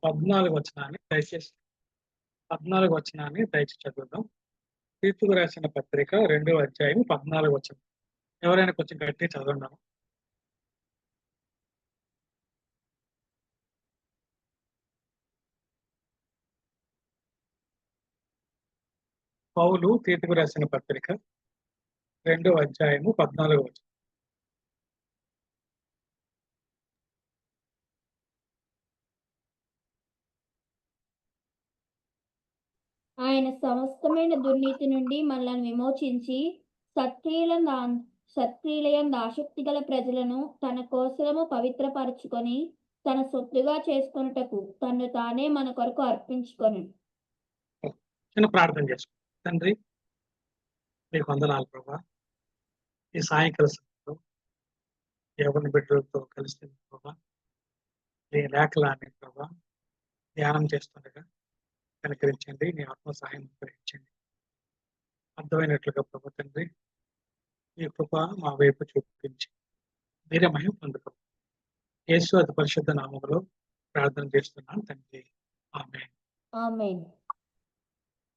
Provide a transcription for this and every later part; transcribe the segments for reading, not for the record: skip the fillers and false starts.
14 వచనాన్ని దయచేసి 14 వచనాన్ని దయచేసి చదువుదాం. తీతుకు రాసిన పత్రిక 2వ అధ్యాయం 14 వచనం. ఎవరైనా కొంచెం గట్టిగా చదవండి. పౌలు తీతుకు రాసిన పత్రిక 2వ అధ్యాయము 14 వచనం. ఆయన సమస్తమైన దుర్నీతి నుండి మనల్ని విమోచించి సత్క్రియలందు ఆసక్తి గల ప్రజలను తన కోసము పవిత్రపరచుకొని తన సొత్తుగా చేసుకొనుటకు తన్ను తానే మన కొరకు అర్పించుకొని. చిన్న ప్రార్థన చేసుకోండి. తండ్రి, మీకు వందనాలు ప్రభా. ఈ సాయంకాల సమయంలో ఎవరిని బిడ్డలతో కలిసి ప్రభా నీ లేఖలాన్ని ప్రభా ధ్యానం చేస్తుండగా కనికరించండి. నీ ఆత్మ సహాయం అనుగ్రహించండి. అర్థమైనట్లుగా ప్రభా తండ్రి ఈ కృప మా వైపు చూపించి మీరే మహిమ పొందుకో. యేసు అతి పరిశుద్ధ నామములో ప్రార్థన చేస్తున్నాను తండ్రి. ఆమేన్. ఆమేన్.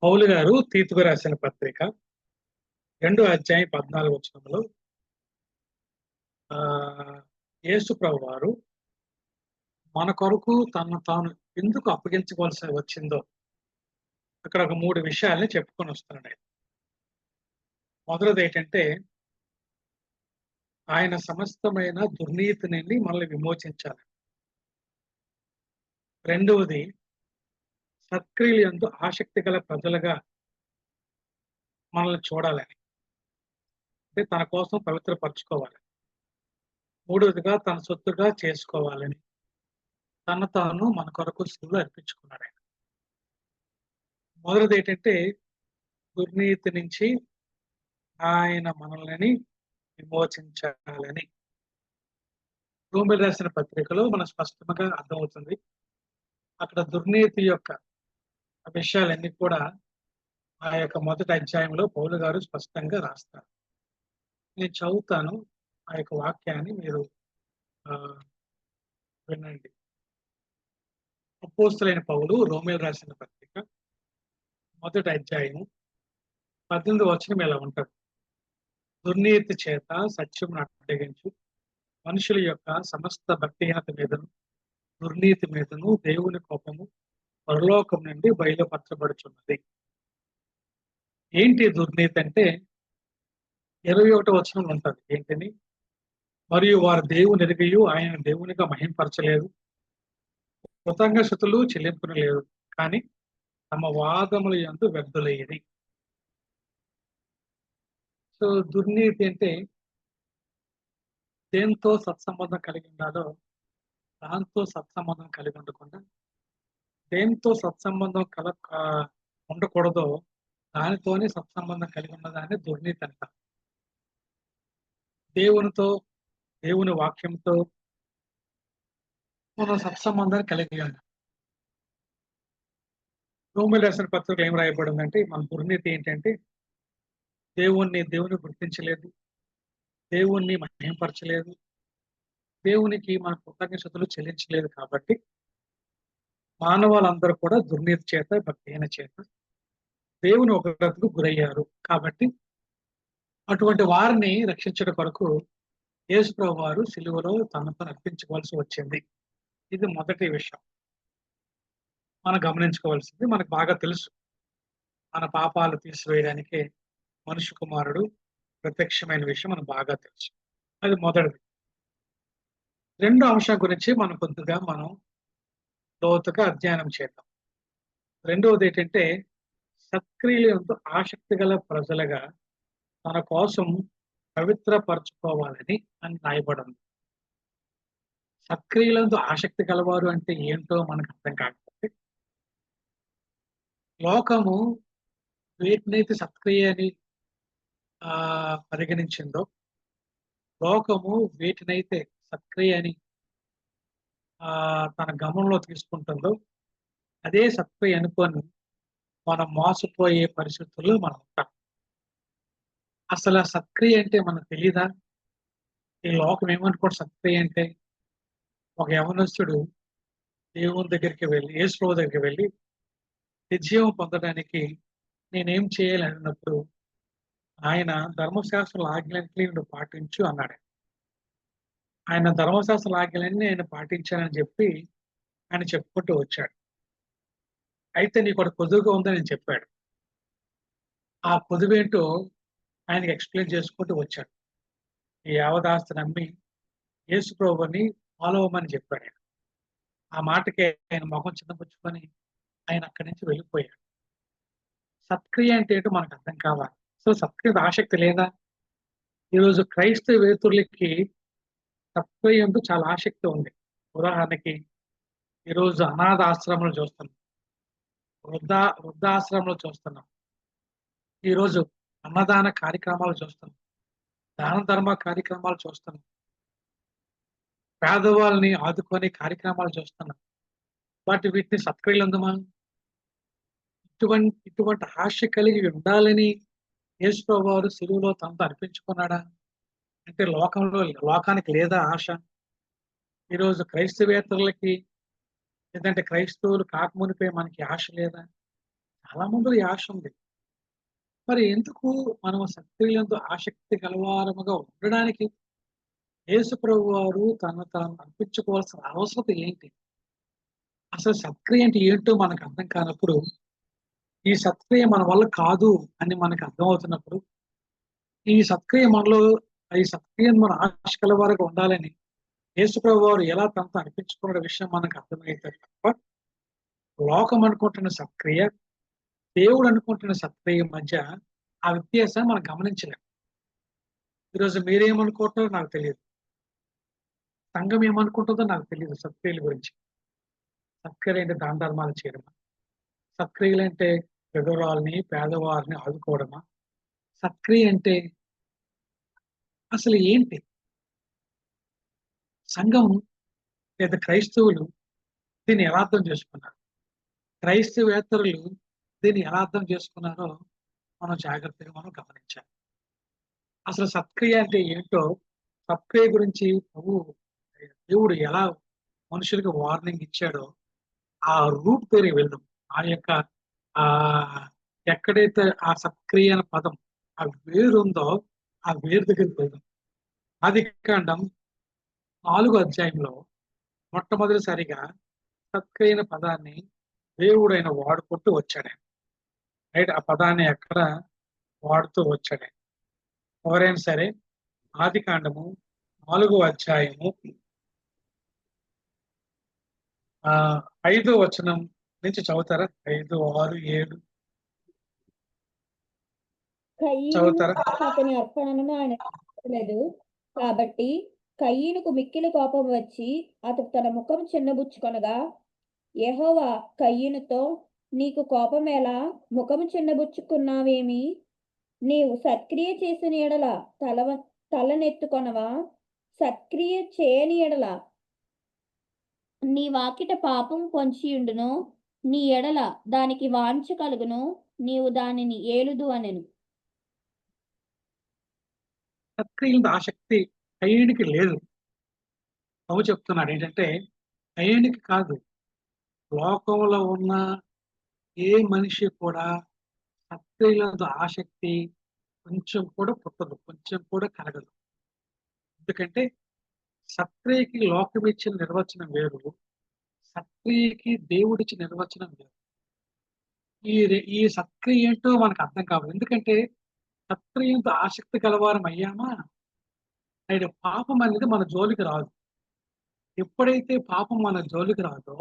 పౌలు గారు తీతుకు రాసిన పత్రిక 2వ అధ్యాయం 14 వచనంలో యేసు ప్రభు వారు మన కొరకు తను తాను ఎందుకు అప్పగించుకోవాల్సి వచ్చిందో అక్కడ ఒక 3 విషయాల్ని చెప్పుకొని వస్తున్నాడు ఆయన. మొదటిది ఏంటంటే ఆయన సమస్తమైన దుర్నీతి నుండి మనల్ని విమోచించాలి. రెండవది సత్క్రియలు యందు ఆసక్తి గల ప్రజలుగా మనల్ని చూడాలని, అంటే తన కోసం పవిత్రపరచుకోవాలి. మూడవదిగా తన సొత్తుగా చేసుకోవాలని తను తాను మన కొరకు శిలువలో అర్పించుకున్నాడు ఆయన. మొదటిది ఏంటంటే దుర్నీతి నుంచి ఆయన మనల్ని విమోచించాలని రోమీయులకు రాసిన పత్రికలో మనకు స్పష్టంగా అర్థమవుతుంది. అక్కడ దుర్నీతి యొక్క విషయాలన్నీ కూడా ఆ యొక్క మొదటి అధ్యాయంలో పౌలు గారు స్పష్టంగా రాస్తారు. నేను చదువుతాను ఆ యొక్క వాక్యాన్ని, మీరు వినండి. అపోస్తలుడైన పౌలు రోమీయులకు రాసిన పత్రిక మొదటి అధ్యాయం 18వ వచనం ఇలా ఉంటుంది. దుర్నీతి చేత సత్యమును అడ్డగించు మనుషుల యొక్క సమస్త భక్తిహీనత మీదను దుర్నీతి మీదను దేవుని కోపము పరలోకం నుండి బయలుపరచబడుచున్నది. ఏంటి దుర్నీతి అంటే 21వ వచనం ఉంటుంది. ఏంటని? మరియు వారు దేవుని ఎరిగియు ఆయన దేవునిగా మహింపరచలేదు, కృతజ్ఞతలు చెల్లింపునలేదు, కానీ తమ వాదముల యందు వ్యర్థులయ్యేది. సో దుర్నీతి అంటే దేంతో సత్సంబంధం కలిగి ఉండాలో దాంతో సత్సంబంధం కలిగి ఉండకుండా, దేంతో సత్సంబంధం ఉండకూడదో దానితోనే సత్సంబంధం కలిగి ఉన్నదాన్ని దుర్నీతి అంటారు. దేవునితో, దేవుని వాక్యంతో మనం సత్సంబంధాన్ని కలిగి ఉన్నాం. రోమీయులకు రాసిన పత్రికలో ఏం రాయబడిందంటే మన దుర్నీతి ఏంటంటే దేవుని గుర్తించలేదు, దేవుణ్ణి మహింపరచలేదు, దేవునికి మన కృతజ్ఞతలు చెల్లించలేదు. కాబట్టి మానవాళ్ళందరూ కూడా దుర్నీతి చేత, భక్తిహీన చేత దేవుని ఉగ్రతకు గురయ్యారు. కాబట్టి అటువంటి వారిని రక్షించడం కొరకు యేసు ప్రభువు వారు సిలువలో తనను అర్పించుకోవాల్సి వచ్చింది. ఇది మొదటి విషయం మనం గమనించుకోవాల్సింది. మనకు బాగా తెలుసు, మన పాపాలు తీసివేయడానికి మనుష్య కుమారుడు ప్రత్యక్షమైన విషయం మనకు బాగా తెలుసు. అది మొదటిది. రెండో అంశం గురించి మనం కొద్దిగా లోతుగా అధ్యయనం చేద్దాం. రెండవది ఏంటంటే సత్క్రియలందు ఆసక్తి గల ప్రజలుగా తన కోసం పవిత్రపరచుకోవాలని అని రాయబడింది. సత్క్రియలందు ఆసక్తి గలవారు అంటే ఏంటో మనకు అర్థం కాకపోతే, లోకము వేటినైతే సత్క్రియ అని పరిగణించిందో, లోకము వేటినైతే సత్క్రియ అని తన గమనంలో తీసుకుంటుందో అదే సత్క్రియ అనుకొని మనం మోసపోయే పరిస్థితుల్లో మనం ఉంటాం. అసలు ఆ సత్క్రియ అంటే మనకు తెలీదా? ఈ లోకం ఏమనుకోండి సత్క్రియ అంటే, ఒక యవనస్తుడు దేవుని దగ్గరికి వెళ్ళి యేసు ప్రభు దగ్గరికి వెళ్ళి నిత్యజీవం పొందడానికి నేనేం చేయాలి అన్నప్పుడు ఆయన ధర్మశాస్త్ర ఆజ్ఞలన్నీ నువ్వు పాటించు అన్నాడు. ఆయన ధర్మశాస్త్ర ఆజ్ఞలన్నీ ఆయన పాటించానని చెప్పి ఆయన చెప్పుకుంటూ వచ్చాడు. అయితే నీకు ఒకటి కొదువుగా ఉందని ఆయన చెప్పాడు. ఆ కొదువేంటో ఆయనకి ఎక్స్‌ప్లెయిన్ చేసుకుంటూ వచ్చాడు. ఈ యావదాస్తి నమ్మి యేసు ప్రభువుని ఫాలో అవ్వమని చెప్పాడు ఆయన. ఆ మాటకి ఆయన మొహం చిన్నపుచ్చుకొని ఆయన అక్కడి నుంచి వెళ్ళిపోయాడు. సత్క్రియ అంటే ఏంటో మనకు అర్థం కావాలి. సో సత్క్రియ మీద ఆసక్తి లేదా? ఈరోజు క్రైస్తవేతరులకి సత్క్రియ యందు చాలా ఆసక్తి ఉంది. ఉదాహరణకి ఈరోజు అనాథ ఆశ్రమాలు చూస్తున్నాం. వృద్ధాశ్రమాలు చూస్తున్నాం. ఈరోజు అన్నదాన కార్యక్రమాలు చూస్తున్నాం. దాన ధర్మ కార్యక్రమాలు చూస్తున్నాం. పేదవాళ్ళని ఆదుకునే కార్యక్రమాలు చూస్తున్నాం. వీటిని సత్క్రియలు అందుమా? ఇటువంటి ఆశ కలిగి ఉండాలని యేసు ప్రభువారు సిలువలో తనతో అర్పించుకున్నాడా? అంటే లోకానికి లేదా ఆశ? ఈరోజు క్రైస్తవేతరులకి లేదంటే క్రైస్తవులు కాకమునిపై మనకి ఆశ లేదా? చాలా మందిలో ఈ ఆశ ఉంది. మరి ఎందుకు మనం సత్క్రియలందు ఆసక్తి గలవారముగా ఉండడానికి యేసు ప్రభువారు తనను తాను అర్పించుకోవాల్సిన అవసరం ఏంటి? అసలు సత్క్రియ అంటే ఏంటో మనకు అర్థం కానప్పుడు, ఈ సత్క్రియ మన వల్ల కాదు అని మనకు అర్థమవుతున్నప్పుడు, ఈ సత్క్రియను మన ఆశ కలవారుగా ఉండాలని యేసు ప్రభువారు ఎలా తనతో అర్పించుకున్న విషయం మనకు అర్థమైతే తప్ప, లోకం అనుకుంటున్న సత్క్రియ, దేవుడు అనుకుంటున్న సత్క్రియ మధ్య ఆ వ్యత్యాసాన్ని మనం గమనించలేం. ఈరోజు మీరేమనుకుంటారో నాకు తెలియదు. సంఘం ఏమనుకుంటుందో నాకు తెలియదు సత్క్రియల గురించి. సత్క్రియలు అంటే దాన ధర్మాలు చేయడమా? సత్క్రియలు అంటే విధవరాల్ని, పేదవారిని ఆదుకోవడమా? సత్క్రియ అంటే అసలు ఏంటి? సంఘం లేదా క్రైస్తవులు దీన్ని ఎలా అర్థం చేసుకున్నారు? క్రైస్తవేతరులు దీన్ని ఎలా అర్థం చేసుకున్నారో మనం జాగ్రత్తగా గమనించాలి. అసలు సత్క్రియ అంటే ఏంటో, సత్క్రియ గురించి దేవుడు ఎలా మనుషులకు వార్నింగ్ ఇచ్చాడో ఆ రూట్ పేరు వెళ్దాం. ఆ యొక్క ఆ ఎక్కడైతే ఆ సత్క్రియ అనే పదం ఆ వేరు ఉందో ఆ వేరు దగ్గరికి వెళ్దాం. ఆదికాండం 4వ అధ్యాయంలో మొట్టమొదటిసారిగా సత్క్రియ అనే పదాన్ని దేవుడు ఆయన వాడుకుంటూ వచ్చాడు. రైట్, ఆ పదాన్ని ఎక్కడ వాడుతూ వచ్చాడు. ఎవరైనా సరే ఆదికాండము 4వ అధ్యాయము 5వ వచనం నుంచి చదువుతారా? 5, 6, 7 చదువుతారా? అతని అర్పణను ఆయన లేదు. కాబట్టి కయీనుకు మిక్కిలి కోపం వచ్చి అతడు తన ముఖం చిన్నబుచ్చుకొనగా, యెహోవా కయీనుతో, నీకు కోపమేలా? ముఖము చిన్నబుచ్చుకున్నావేమి? నీవు సత్క్రియ చేసిన ఎడల తలనెత్తుకొనవా? సత్క్రియ చేయని ఎడల నీ వాకిట పాపం పొంచియుండును. నీ ఎడల దానికి వాంఛ కలుగును. నీవు దానిని ఏలుదు అనెను. సత్క్రియల ఆసక్తి కయ్యేనికి లేదు. ప్రభు చెప్తున్నాడు ఏంటంటే, కయ్యేనికి కాదు, లోకంలో ఉన్న ఏ మనిషి కూడా సత్క్రియల ఆసక్తి కొంచెం కూడా పుట్టదు, కొంచెం కూడా కలగదు. ఎందుకంటే సత్క్రియకి లోకం ఇచ్చిన నిర్వచనం వేరు, సత్క్రియకి దేవుడిచ్చిన నిర్వచనం వేరు. ఈ సత్క్రియ ఏంటో మనకు అర్థం కాదు. ఎందుకంటే సత్క్రియతో ఆసక్తి కలవారం అయ్యామా, అయితే పాపం అనేది మన జోలికి రాదు. ఎప్పుడైతే పాపం మన జోలికి రాదో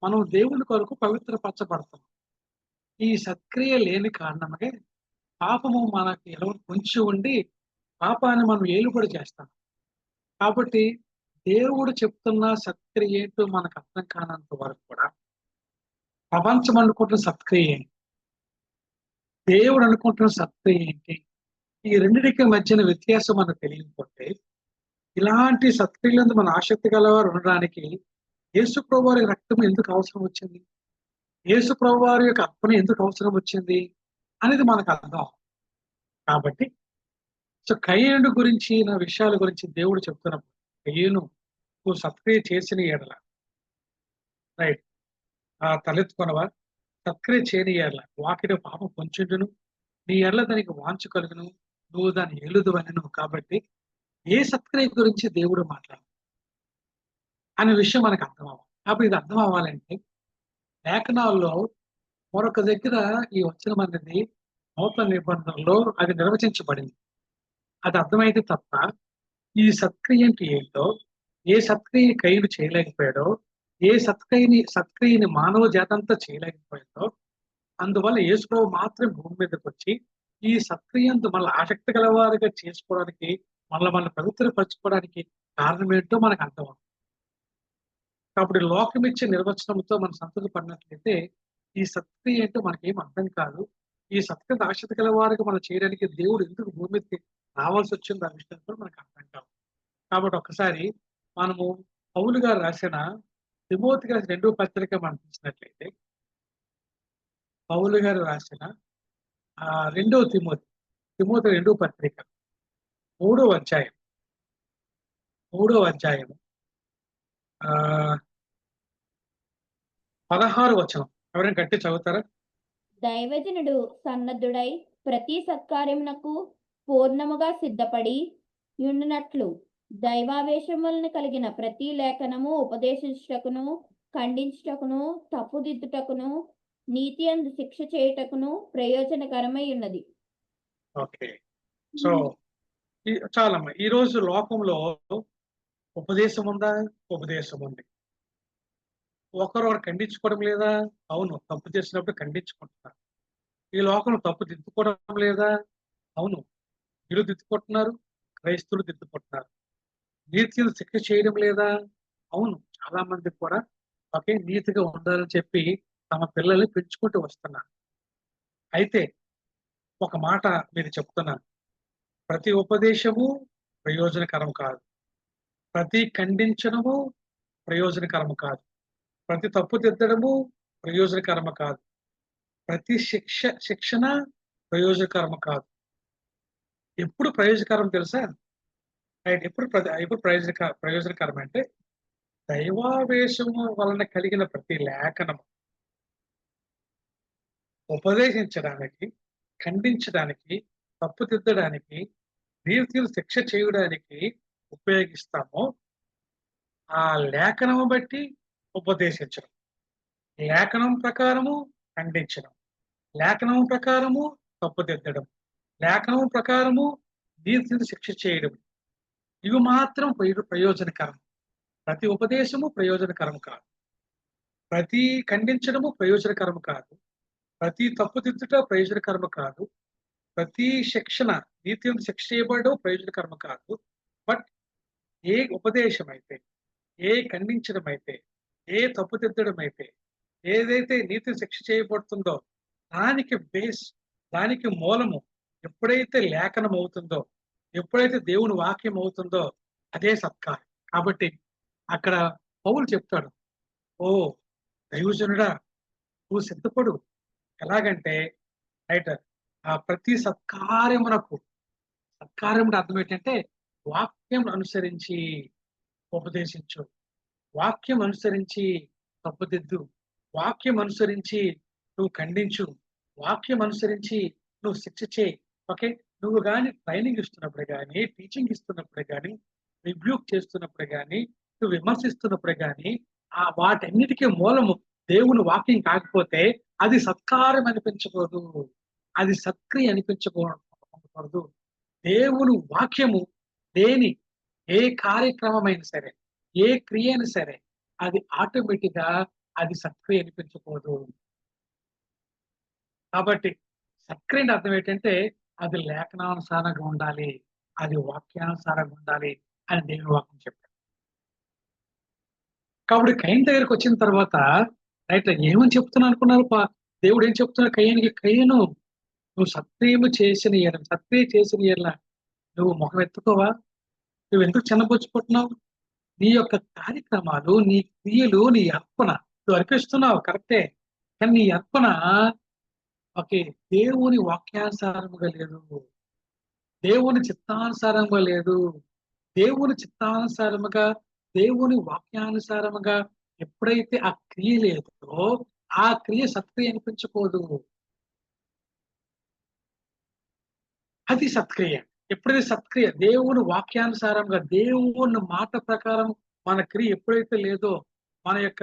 మనం దేవుని కొరకు పవిత్రపరచబడతాం. ఈ సత్క్రియ లేని కారణమే పాపము మనకి ఎలా కొంచెం ఉండి పాపాన్ని మనం ఏలుబడి చేస్తాం. కాబట్టి దేవుడు చెప్తున్న సత్క్రియ ఏంటో మనకు అర్థం కానంత వరకు కూడా ప్రపంచం అనుకుంటున్న సత్క్రియ ఏంటి, దేవుడు అనుకుంటున్న సత్క్రియ ఏంటి, ఈ రెండింటికి మధ్యన వ్యత్యాసం మనకు తెలియకపోతే ఇలాంటి సత్క్రియలందు మన ఆసక్తి గలవారు ఉండడానికి యేసు ప్రభువారి రక్తం ఎందుకు అవసరం వచ్చింది, యేసు ప్రభువారి యొక్క అర్పణ ఎందుకు అవసరం వచ్చింది అనేది మనకు అర్థం. కాబట్టి సో కయ్యేను గురించి నా విషయాల గురించి దేవుడు చెప్తున్నప్పుడు, కయ్యేను నువ్వు సత్క్రియ చేసిన ఎడల రైట్. తలెత్తుకొనవా, సత్క్రియ చేయనియర్ల వాకిట పాపం పొంచుండును, నీ ఎడల దానికి వాంఛ కలుగును, నువ్వు దాన్ని ఏలుదువనెను. కాబట్టి ఏ సత్క్రియ గురించి దేవుడు మాట్లాడు అనే విషయం మనకు అర్థం అవ్వాలి. కాబట్టి ఇది అర్థం అవ్వాలంటే లేఖనాల్లో మరొక దగ్గర ఈ వచనం అనేది నూతన నిబంధనలో అది నిర్వచించబడింది. అది అర్థమైతే తప్ప ఈ సత్క్రియ అంటే ఏంటో, ఏ సత్క్రియ కయ్యను చేయలేకపోయాడో, ఏ సత్క్రియని మానవ జాతంతా చేయలేకపోయిందో, అందువల్ల యేసుప్రభు మాత్రం భూమి మీదకొచ్చి ఈ సత్క్రియందు మళ్ళీ ఆసక్తి గలవారిగా చేసుకోవడానికి, మనల్ని పవిత్రపరచుకోవడానికి కారణం ఏంటో మనకు అర్థమవుతుంది. కాబట్టి లోకం ఇచ్చే నిర్వచనంతో మనం సంతృప్తి పడినట్లయితే ఈ సత్క్రియ ఏంటో మనకేం అర్థం కాదు. ఈ సత్క్రియ ఆసక్తి గలవారిగా మనం చేయడానికి దేవుడు ఎందుకు భూమి మీదకి రావాల్సి వచ్చింది అనే విషయం కూడా మనకు అర్థం కాదు. కాబట్టి ఒక్కసారి మనము పౌలు గారు రాసిన తిమోతికి రాసిన 2వ పత్రిక మనం చూసినట్లయితే, పౌలు గారు రాసిన 2వ తిమోతి 2వ పత్రిక 3వ అధ్యాయం 16 వచనం ఎవరైనా గట్టి చదువుతారా? దైవజనుడు సన్నద్ధుడై ప్రతి సత్కార్యమునకు పూర్ణముగా సిద్ధపడి యుండునట్లు దైవావేశం వలన కలిగిన ప్రతి లేఖనము ఉపదేశించుటకును, ఖండించుటకును, తప్పుదిద్దుటకును, నీతి అందు శిక్ష చేయుటకును ప్రయోజనకరమై ఉన్నది. ఓకే. సో చాలమ్మా. ఈ రోజు లోకంలో ఉపదేశం ఉందా? ఉపదేశం ఉంది. ఒకరు ఖండించుకోవడం లేదా? అవును, తప్పు చేసినప్పుడు ఖండించుకుంటున్నారు. ఈ లోకంలో తప్పు దిద్దుకోవడం లేదా? అవును, వీళ్ళు దిద్దుకుంటున్నారు, క్రైస్తవులు దిద్దుకుంటున్నారు. నీతిని శిక్ష చేయడం లేదా? అవును, చాలా మంది కూడా ఒకే నీతిగా ఉండాలని చెప్పి తమ పిల్లల్ని పెంచుకుంటూ వస్తున్నారు. అయితే ఒక మాట మీరు చెప్తున్నాను, ప్రతి ఉపదేశము ప్రయోజనకరం కాదు, ప్రతి ఖండించడము ప్రయోజనకరం కాదు, ప్రతి తప్పు దిద్దడము ప్రయోజనకరము కాదు, ప్రతి శిక్షణ ప్రయోజనకరము కాదు. ఎప్పుడు ప్రయోజనకరం తెలుసా? రైట్. ఎప్పుడు ప్రయోజనకరం అంటే దైవావేశము వలన కలిగిన ప్రతి లేఖనము ఉపదేశించడానికి, ఖండించడానికి, తప్పుదిద్దడానికి, నీతిని శిక్ష చేయడానికి ఉపయోగిస్తామో ఆ లేఖనము బట్టి ఉపదేశించడం, లేఖనం ప్రకారము ఖండించడం, లేఖనం ప్రకారము తప్పుదిద్దడం, లేఖనం ప్రకారము నీతిని శిక్ష చేయడం, ఇవి మాత్రం ప్రయోజనకరం. ప్రతి ఉపదేశము ప్రయోజనకరం కాదు, ప్రతి ఖండించడము ప్రయోజనకరం కాదు, ప్రతి తప్పుదిద్దుట ప్రయోజనకరము కాదు, ప్రతి శిక్షణ నీతి శిక్ష చేయబడడం ప్రయోజనకరం కాదు. బట్ ఏ ఉపదేశం అయితే, ఏ ఖండించడం అయితే, ఏ తప్పుదిద్దడం అయితే, ఏదైతే నీతి శిక్ష చేయబడుతుందో దానికి బేస్, దానికి మూలము ఎప్పుడైతే లేఖనం అవుతుందో, ఎప్పుడైతే దేవుని వాక్యం అవుతుందో అదే సత్కారం. కాబట్టి అక్కడ పౌలు చెప్తాడు, ఓ దైవజనుడా నువ్వు సిద్ధపడు. ఎలాగంటే రైట్, ప్రతి సత్కార్యమునకు, సత్కార్యం అర్థం ఏంటంటే వాక్యం అనుసరించి ఉపదేశించు, వాక్యం అనుసరించి తప్పుదిద్దు, వాక్యం అనుసరించి నువ్వు ఖండించు, వాక్యం అనుసరించి నువ్వు శిక్ష చేయి. ఓకే, నువ్వు కానీ ట్రైనింగ్ ఇస్తున్నప్పుడు కానీ, టీచింగ్ ఇస్తున్నప్పుడు కానీ, రిబ్యూక్ చేస్తున్నప్పుడు కానీ, నువ్వు విమర్శిస్తున్నప్పుడు కానీ వాటన్నిటికీ మూలము దేవుని వాక్యం కాకపోతే అది సత్కారం అనిపించకూడదు, అది సత్క్రియ అనిపించకూడదు. దేవుని వాక్యము లేని ఏ కార్యక్రమమైనా సరే, ఏ క్రియ అయినా సరే అది ఆటోమేటిక్ గా అది సత్క్రియ అనిపించకూడదు. కాబట్టి సత్క్రియ అర్థం ఏంటంటే అది లేఖనానుసారంగా ఉండాలి, అది వాక్యానుసారంగా ఉండాలి అని దేవుని వాక్యం చెప్పారు. కాబట్టి కయ్యను దగ్గరికి వచ్చిన తర్వాత రైట్ ఏమని చెప్తున్నా అనుకున్నారు? దేవుడు ఏం చెప్తున్నారు కయ్యనికి? కయ్యను, నువ్వు సత్క్రియము చేసిన సత్క్రియ చేసిన ఎడల నువ్వు ముఖం ఎత్తుకోవా? నువ్వు ఎందుకు చిన్నపుచ్చుకుంటున్నావు? నీ యొక్క కార్యక్రమాలు, నీ క్రియలు, నీ అర్పణ నువ్వు అర్పిస్తున్నావు కరెక్టే, కానీ నీ అర్పణ ఓకే దేవుని వాక్యానుసారముగా లేదు, దేవుని చిత్తానుసారంగా లేదు. దేవుని చిత్తానుసారముగా, దేవుని వాక్యానుసారముగా ఎప్పుడైతే ఆ క్రియ లేదో ఆ క్రియ సత్క్రియ అనిపించుకోదు. అది సత్క్రియ. ఎప్పుడైతే సత్క్రియ దేవుని వాక్యానుసారంగా దేవుని మాట ప్రకారం మన క్రియ ఎప్పుడైతే లేదో, మన యొక్క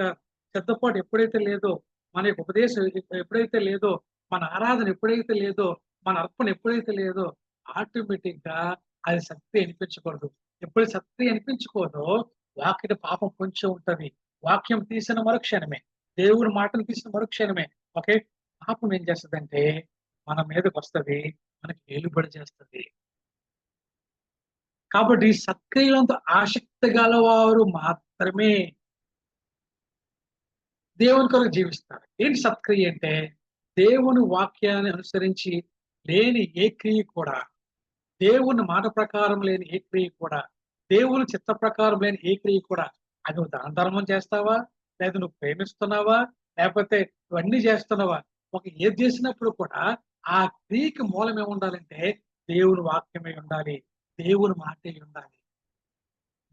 సిద్ధపాటు ఎప్పుడైతే లేదో, మన యొక్క ఉపదేశం ఎప్పుడైతే లేదో, మన ఆరాధన ఎప్పుడైతే లేదో, మన అర్పణ ఎప్పుడైతే లేదో ఆటోమేటిక్‌గా అది సత్క్రియ అనిపించకూడదు. ఎప్పుడైతే సత్క్రియ అనిపించుకోదో వాక్యన పాపం పొంచి ఉంటది. వాక్యం తీసిన మరుక్షణమే, దేవుని మాటను తీసిన మరుక్షణమే ఓకే. పాపం ఏం చేస్తదంటే మన మీదకొస్తది. మనకి ఏలుబడి చేస్తది. కాబట్టి సత్క్రియలందు ఆసక్తి గలవారు మాత్రమే దేవుని కొరకు జీవిస్తారు. ఏంటి సత్క్రియ అంటే? దేవుని వాక్యాన్ని అనుసరించి లేని ఏ క్రియ కూడా, దేవుని మాట ప్రకారం లేని ఏ క్రియ కూడా, దేవుని చిత్త ప్రకారం లేని ఏ క్రియ కూడా, అది నువ్వు దాన ధర్మం చేస్తావా? లేదా నువ్వు ప్రేమిస్తున్నావా? లేకపోతే ఇవన్నీ చేస్తున్నావా? ఒక ఏది చేసినప్పుడు కూడా ఆ క్రియకి మూలం ఏముండాలంటే దేవుని వాక్యమై ఉండాలి. దేవుని మాటే ఉండాలి.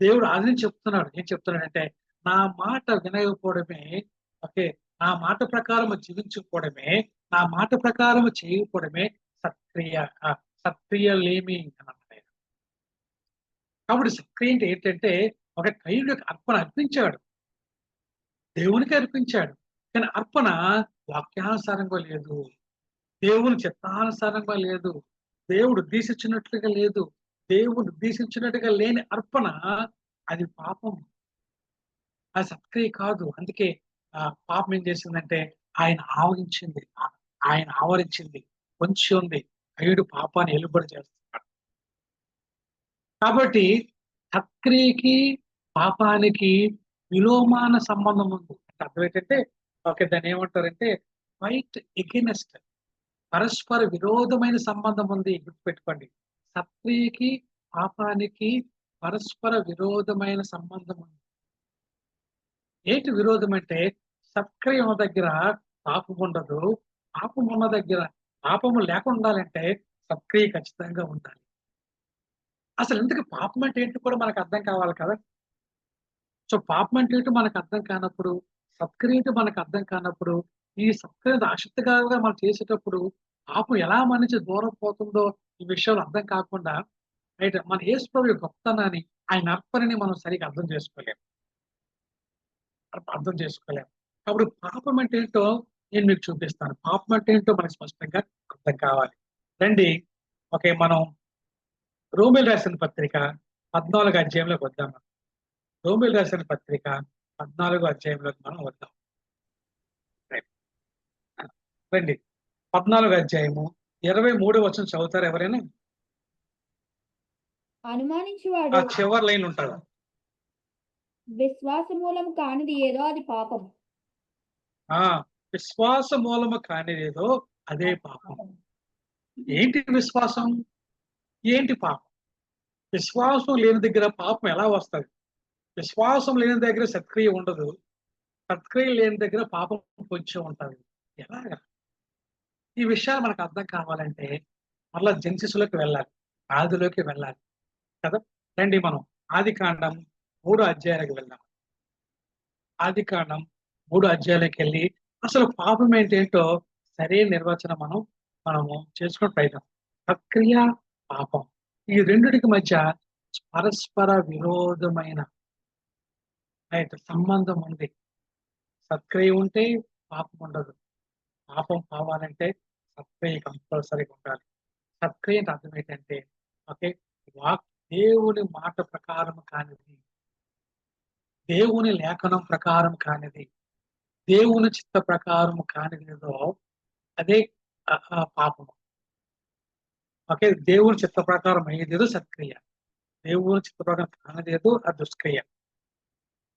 దేవుడు అది చెప్తున్నాడు. ఏం చెప్తున్నాడంటే, నా మాట వినకపోవడమే ఓకే. నా మాట ప్రకారం జీవించకపోవడమే, నా మాట ప్రకారం చేయకపోవడమే సత్క్రియ. సత్క్రియలేమి అని అన్నాడు. కాబట్టి సత్క్రియ అంటే ఏంటంటే, ఒక కయ్యూని యొక్క అర్పణ అర్పించాడు. దేవునికి అర్పించాడు. కానీ అర్పణ వాక్యానుసారంగా లేదు. దేవుని చిత్తానుసారంగా లేదు. దేవుడు ఉద్దేశించినట్లుగా లేదు. దేవుడు ఉద్దేశించినట్టుగా లేని అర్పణ అది పాపం. అది సత్క్రియ కాదు. అందుకే పాపం ఏం చేసిందంటే ఆయన ఆవరించింది. ఆయన ఆవరించింది. పొంచి ఉంది. కయ్యుడు పాపాన్ని ఏలుబడి చేస్తున్నాడు. కాబట్టి సత్క్రియకి, పాపానికి విలోమాన సంబంధం ఉంది. అంటే అర్థం ఏంటంటే ఓకే. దాన్ని ఏమంటారంటే ఫైట్ ఎగైనెస్ట్, పరస్పర విరోధమైన సంబంధం ఉంది. గుర్తుపెట్టుకోండి. సత్క్రియకి, పాపానికి పరస్పర విరోధమైన సంబంధం ఉంది. ఏంటి విరోధం అంటే సత్క్రియ ఉన్న దగ్గర పాపం ఉండదు. పాపం ఉన్న దగ్గర పాపము లేకుండా ఉండాలంటే సత్క్రియ ఖచ్చితంగా ఉండాలి. అసలు ఇంతకీ పాపం అంటే ఏంటో కూడా మనకు అర్థం కావాలి కదా! సో, పాపం అంటే ఏంటో మనకు అర్థం కానప్పుడు, సత్క్రియ ఏంటో మనకు అర్థం కానప్పుడు, ఈ సత్క్రియ ఆసక్తిగా మనం చేసేటప్పుడు పాపం ఎలా మన నుంచి దూరం పోతుందో ఈ విషయాలు అర్థం కాకుండా రైట్ మన యేసు ప్రభు గొప్పతనాన్ని, ఆయన అర్పణని మనం సరిగ్గా అర్థం చేసుకోలేము. కాబట్టి పాపం అంటే ఏంటో నేను మీకు చూపిస్తాను. పాపం అంటే ఏంటో మనకు స్పష్టంగా అర్థం కావాలి. రండి ఓకే. మనం రోమీయులు రాసిన పత్రిక 14 అధ్యాయంలోకి వద్దాం. రోమీయులు రాసిన పత్రిక 14 అధ్యాయంలోకి మనం వద్దాం. రైట్. రండి 14 అధ్యాయము 23 వచనం చదువుతారా ఎవరైనా? అనుమానించువాడు ఆ చివరి లైన్ ఉంటది. విశ్వాస మూలం కానిది ఏదో అది పాపం. ఆ విశ్వాస మూలము కానిదేదో అదే పాపం. ఏంటి విశ్వాసం? ఏంటి పాపం? విశ్వాసం లేని దగ్గర పాపం ఎలా వస్తది? విశ్వాసం లేని దగ్గర సత్క్రియ ఉండదు. సత్క్రియ లేని దగ్గర పాపం పొంచి ఉంటది. ఎలాగా? ఈ విషయాలు మనకు అర్థం కావాలంటే మరలా జెనసిస్‌లోకి వెళ్ళాలి. ఆదిలోకి వెళ్ళాలి. కదా! రండి మనం ఆదికాండం 3 అధ్యాయాలకు వెళ్దాం. ఆదికాండం 3 అధ్యాయాలకెళ్ళి అసలు పాపం ఏంటేంటో సరైన నిర్వచనం మనము చేసుకునే ప్రయత్నం. సత్క్రియ, పాపం. ఈ రెండిటికి మధ్య పరస్పర విరోధమైన రైట్ సంబంధం ఉంది. సత్క్రియ ఉంటే పాపం ఉండదు. పాపం పోవాలంటే సత్క్రియ కంపల్సరీగా ఉండాలి. సత్క్రియ అంటే అర్థం ఏంటంటే ఓకే. దేవుని మాట ప్రకారం కానిది, దేవుని లేఖనం ప్రకారం కానిది, దేవుని చిత్త ప్రకారం కానిదేదో అదే పాపము. ఓకే. దేవుని చిత్త ప్రకారం అయ్యేదేదో సత్క్రియ. దేవుని చిత్త ప్రకారం కానిదేదో అది దుష్క్రియ.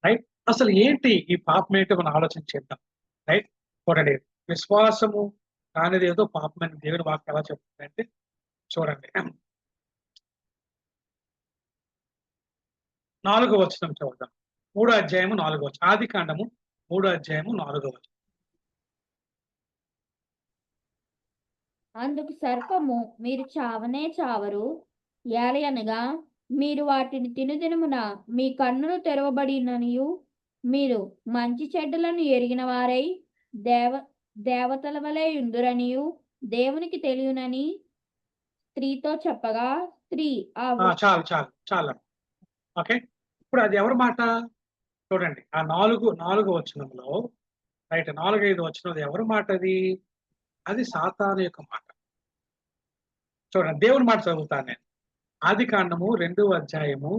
రైట్. అసలు ఏంటి ఈ పాపం ఏంటో మనం ఆలోచన చేద్దాం. రైట్. చూడండి విశ్వాసము కానిదేదో పాపం అని దేవుని వాక్యం ఎలా చెప్తుందంటే చూడండి 4వ వచనం చూద్దాం. 3 అధ్యాయము 4వ వచనం. ఆదికాండము 3 అధ్యాయము 4వ వచనం. అందుకు సర్పము, మీరు చావనే చావరు, ఏలయనగా మీరు వాటిని తినుదినమున మీ కన్నులు తెరవబడిననియు మీరు మంచి చెడ్డలను ఎరిగిన వారై దేవ దేవతల వలె యుందురనియు దేవునికి తెలియనని స్త్రీతో చెప్పగా, స్త్రీ ఆ చాలు చాలు చాలు. ఓకే. ఇప్పుడు అది ఎవరి మాట చూడండి. ఆ నాలుగు వచనంలో రైట్ 4, 5 వచనంలో ఎవరి మాట అది? అది సాతాను యొక్క మాట. చూడండి దేవుని మాట చదువుతాను నేను. ఆదికాండము 2వ అధ్యాయము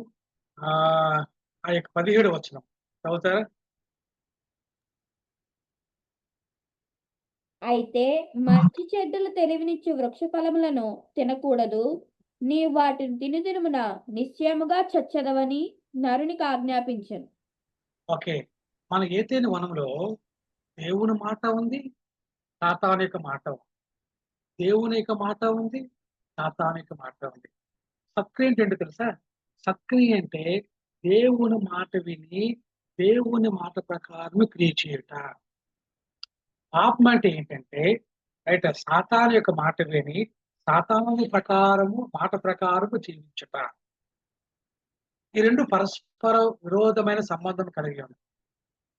ఆ యొక్క 17 వచనం చదువుతారా? అయితే మంచి చెడ్డలు తెలివినిచ్చు వృక్ష ఫలములను తినకూడదు. నీవు వాటిని తిని దినమున నిశ్చయముగా చచ్చెదవని నరునికి ఆజ్ఞాపించెను. ఓకే. మన ఏదైనా వనంలో దేవుని మాట ఉంది, సాతాను యొక్క మాట ఉంది. దేవుని యొక్క మాట ఉంది, సాతాను యొక్క మాట ఉంది. సత్క్రియ అంటే ఏంటో తెలుసా? సత్క్రియ అంటే దేవుని మాట విని, దేవుని మాట ప్రకారం క్రియ చేయుట. పాపం అంటే ఏంటంటే రైట్ సాతాను యొక్క మాట విని, సాతాను మాట ప్రకారము జీవించుట. ఈ 2 పరస్పర విరోధమైన సంబంధం కలిగి ఉన్నాయి.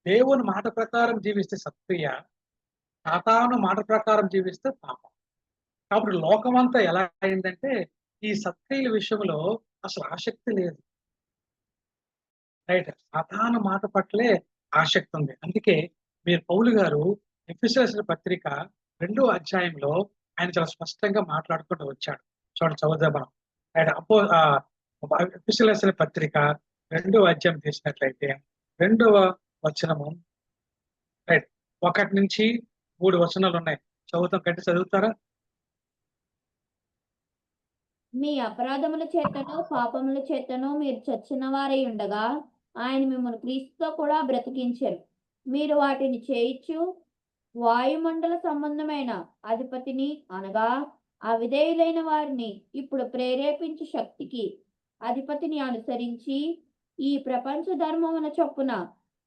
దేవుని మాట ప్రకారం జీవిస్తే సత్క్రియ, సాతాను మాట ప్రకారం జీవిస్తే పాపం. కాబట్టి లోకమంతా ఎలా అయిందంటే ఈ సత్క్రియల విషయంలో అసలు ఆసక్తి లేదు. రైట్. సాతాను మాట పట్లే ఆసక్తి ఉంది. అందుకే మీరు పౌలు గారు ఎఫెసీయులకు రాసిన పత్రిక 2వ అధ్యాయంలో ఆయన చాలా స్పష్టంగా మాట్లాడుకుంటూ వచ్చాడు. చూడండి చదువుదాం మనం. ఆయన ఎఫెసీయులకు రాసిన పత్రిక 2వ అధ్యాయం తీసినట్లయితే 2వ వచనము రైట్ 1 నుంచి 3 వచనాలు ఉన్నాయి. చదువుతారా? మీ అపరాధముల చేతను పాపముల చేతను మీరు చచ్చిన వారై ఉండగా ఆయన మిమ్మల్ని క్రీస్తుతో కూడా బ్రతికించెను. మీరు వాటిని చేయిచు వాయుమండల సంబంధమైన అధిపతిని అనగా అవిధేయులైన వారిని ఇప్పుడు ప్రేరేపించు శక్తికి అధిపతిని అనుసరించి ఈ ప్రపంచ ధర్మమున చొప్పున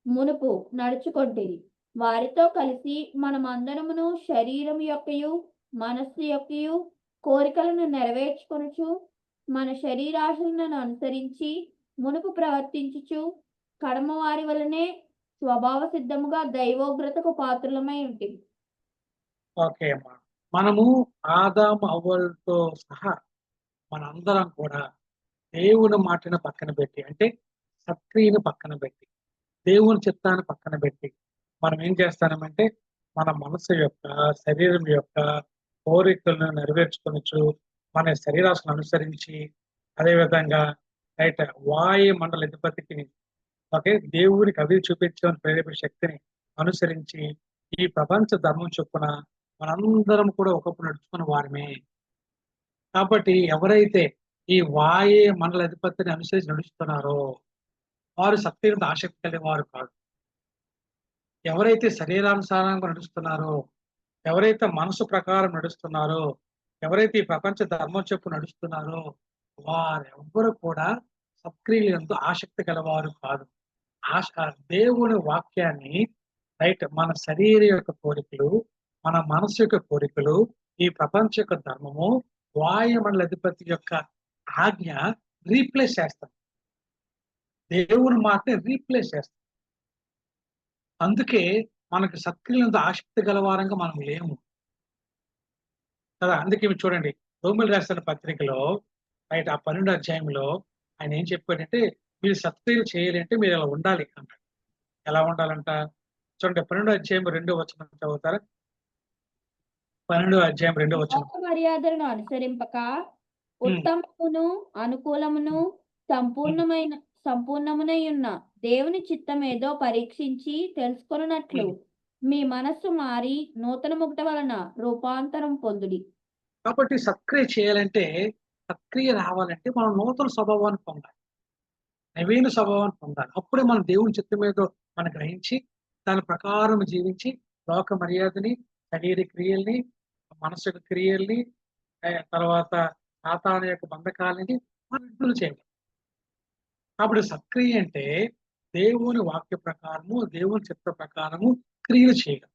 మునుపు నడుచుకొంటిరి. వారితో కలిసి మనమందరమును శరీరం యొక్కయు మనస్సు యొక్కయు కోరికలను నెరవేర్చుకొనుచు మన శరీరాశలను అనుసరించి మునుపు ప్రవర్తించుచు కడమ వారి వలనే స్వభావ సిద్ధముగా దైవోగ్రతకు పాత్రులమై ఉంటుంది. ఓకే అమ్మా. మనము ఆదాము అవ్వలతో సహా మనందరం కూడా దేవుని మాటను పక్కన పెట్టి అంటే సత్క్రియను పక్కన పెట్టి దేవుని చిత్తాన్ని పక్కన పెట్టి మనం ఏం చేస్తామంటే మన మనసు యొక్క శరీరం యొక్క కోరికలను నెరవేర్చుకొనొచ్చు మన శరీరాశను అనుసరించి అదేవిధంగా రైట్ వాయు మండల అధిపతికి ఓకే దేవునికి అవి చూపించమని ప్రేరేపే శక్తిని అనుసరించి ఈ ప్రపంచ ధర్మం చొప్పున మనందరం కూడా ఒకప్పుడు నడుచుకున్న వారమే. కాబట్టి ఎవరైతే ఈ వాయే మండల అధిపతిని అనుసరించి నడుస్తున్నారో వారు సత్క్రియకు ఆసక్తి కలిగిన వారు కాదు. ఎవరైతే శరీరానుసారంగా నడుస్తున్నారో, ఎవరైతే మనసు ప్రకారం నడుస్తున్నారో, ఎవరైతే ఈ ప్రపంచ ధర్మం చెప్పు నడుస్తున్నారో వారెవ్వరు కూడా సత్క్రియలందు ఆసక్తి గలవారు కాదు. దేవుని వాక్యాన్ని రైట్ మన శరీర యొక్క కోరికలు, మన మనసు యొక్క కోరికలు, ఈ ప్రపంచ యొక్క ధర్మము, వాయుమండల అధిపతి యొక్క ఆజ్ఞ రీప్లేస్ చేస్తాం. దేవుని మాటని రీప్లేస్ చేస్తాం. అందుకే మనకు సత్క్రియలందు ఆసక్తి గలవారంగా మనం లేము కదా. అందుకే మీరు చూడండి రోమిలకు రాసిన పత్రికలో రైట్ ఆ 12వ అధ్యాయంలో ఆయన ఏం చెప్పాడంటే మీరు సత్క్రియలు చేయాలంటే మీరు ఇలా ఉండాలి అంటాడు. ఎలా ఉండాలంట చూడండి 12వ అధ్యాయం 2వ వచనం చదువుతారా? 12వ అధ్యాయం 2వ వచనం. మర్యాదలను అనుసరింపక ఉత్తమమును అనుకూలమును సంపూర్ణమునై ఉన్న దేవుని చిత్తం ఏదో పరీక్షించి తెలుసుకొనున్నట్లు మీ మనస్సు మారి నూతన ముగ్ధ వలన రూపాంతరం పొందుడి. కాబట్టి సత్క్రియ చేయాలంటే సత్క్రియ రావాలంటే మనం నూతన స్వభావాన్ని పొందాలి, నవీన స్వభావాన్ని పొందాలి. అప్పుడే మనం దేవుని చిత్తం ఏదో మనం గ్రహించి దాని ప్రకారం జీవించి లోక మర్యాదని, శరీర క్రియల్ని, మనసు క్రియల్ని, తర్వాత సాతాను యొక్క బంధకాలని మనం విడుదల చేయాలి. కాబట్టి సత్క్రియ అంటే దేవుని వాక్య ప్రకారము, దేవుని చిత్త ప్రకారము క్రియలు చేయడం.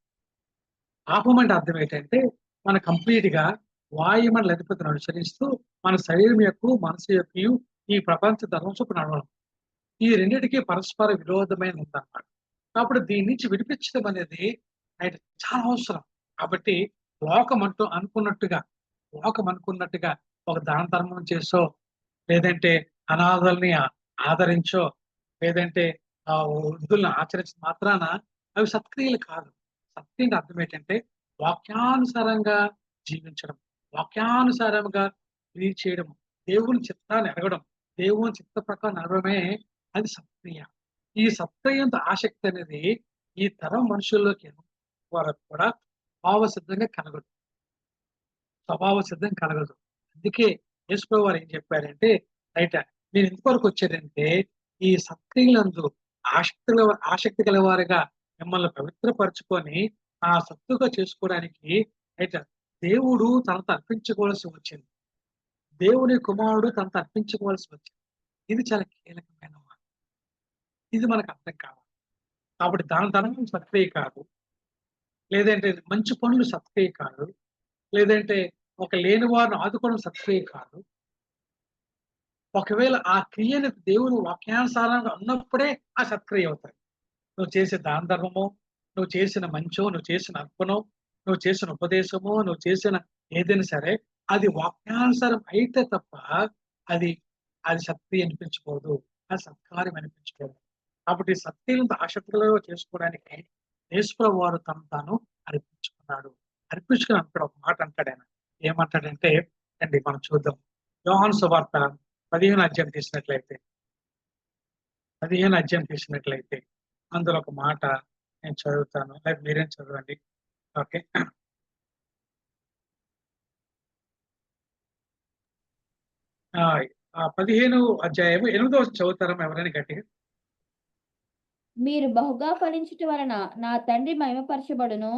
పాపం అంటే అర్థం ఏంటంటే మన కంప్లీట్ గా వాయుమండల అధిపతిని అనుసరిస్తూ మన శరీరం యొక్క మనసు యొక్క ఈ ప్రపంచ ధర్మం చొప్పున నడవడం. ఈ రెండింటికి పరస్పర విరోధమైన ఉందన్నమాట. కాబట్టి దీని నుంచి విడిపించడం అనేది రైట్ చాలా అవసరం. కాబట్టి లోకం అనుకున్నట్టుగా ఒక దాన ధర్మం చేసో, లేదంటే అనాథల్ని ఆదరించో, లేదంటే వృద్ధుల్ని ఆచరించిన మాత్రాన అవి సత్క్రియలు కాదు. సత్క్రియల అర్థం ఏంటంటే వాక్యానుసారంగా జీవించడం, వాక్యానుసారంగా క్రియ చేయడం, దేవుని చిత్తాన్ని ఎరగడం, దేవుని చిత్త ప్రకారం నడవడమే అది సత్క్రియ. ఈ సత్క్రియంత ఆసక్తి అనేది ఈ తరం మనుషుల్లోకి వరకు కూడా స్వభావ సిద్ధం కలగదు. అందుకే యేసుప్రభువు వారు ఏం చెప్పారంటే, రైట్ మీరు ఎంతవరకు వచ్చారంటే ఈ సత్క్రియలందు ఆసక్తి గలవారుగా మిమ్మల్ని పవిత్రపరచుకొని ఆ సత్తుగా చేసుకోవడానికి రైట్ దేవుడు తనతో అర్పించుకోవాల్సి వచ్చింది. దేవుని కుమారుడు తనతో అర్పించుకోవాల్సి వచ్చింది. ఇది చాలా కీలకమైన మాట. ఇది మనకు అర్థం కావాలి. కాబట్టి దాన ధర్మం సత్క్రియ కాదు, లేదంటే మంచి పనులు సత్క్రియ కాదు, లేదంటే ఒక లేని వారిని ఆదుకోవడం సత్క్రియ కాదు. ఒకవేళ ఆ క్రియను దేవుడు వాక్యానుసారంగా ఉన్నప్పుడే ఆ సత్క్రియ అవుతాయి. నువ్వు చేసే దాన ధర్మమో, నువ్వు చేసిన మంచో, నువ్వు చేసిన అర్పణో, నువ్వు చేసిన ఉపదేశమో, నువ్వు చేసిన ఏదైనా సరే అది వాక్యానుసారం అయితే తప్ప అది అది సత్క్రియ అనిపించుకోదు, అది సత్కార్యం అనిపించుకోదు. కాబట్టి సత్క్రియలను ఆసక్తిలో చేసుకోవడానికి యేసుప్రభువు వారు తాను అర్పించుకున్నాడు. అర్పించుకుని అంటాడు, ఒక మాట అంటాడు ఆయన. ఏమంటాడంటే అండి మనం చూద్దాం. యోహాను సువార్త 15 అధ్యాయం తీసినట్లయితే అందులో ఒక మాట నేను చదువుతాను, లేదా మీరేం చదవండి. ఓకే, 15 అధ్యాయము 8వ చదువుతారా ఎవరైనా గట్టిగా? మీరు బహుగా ఫలించుట వలన నా తండ్రి మహిమపరచబడును,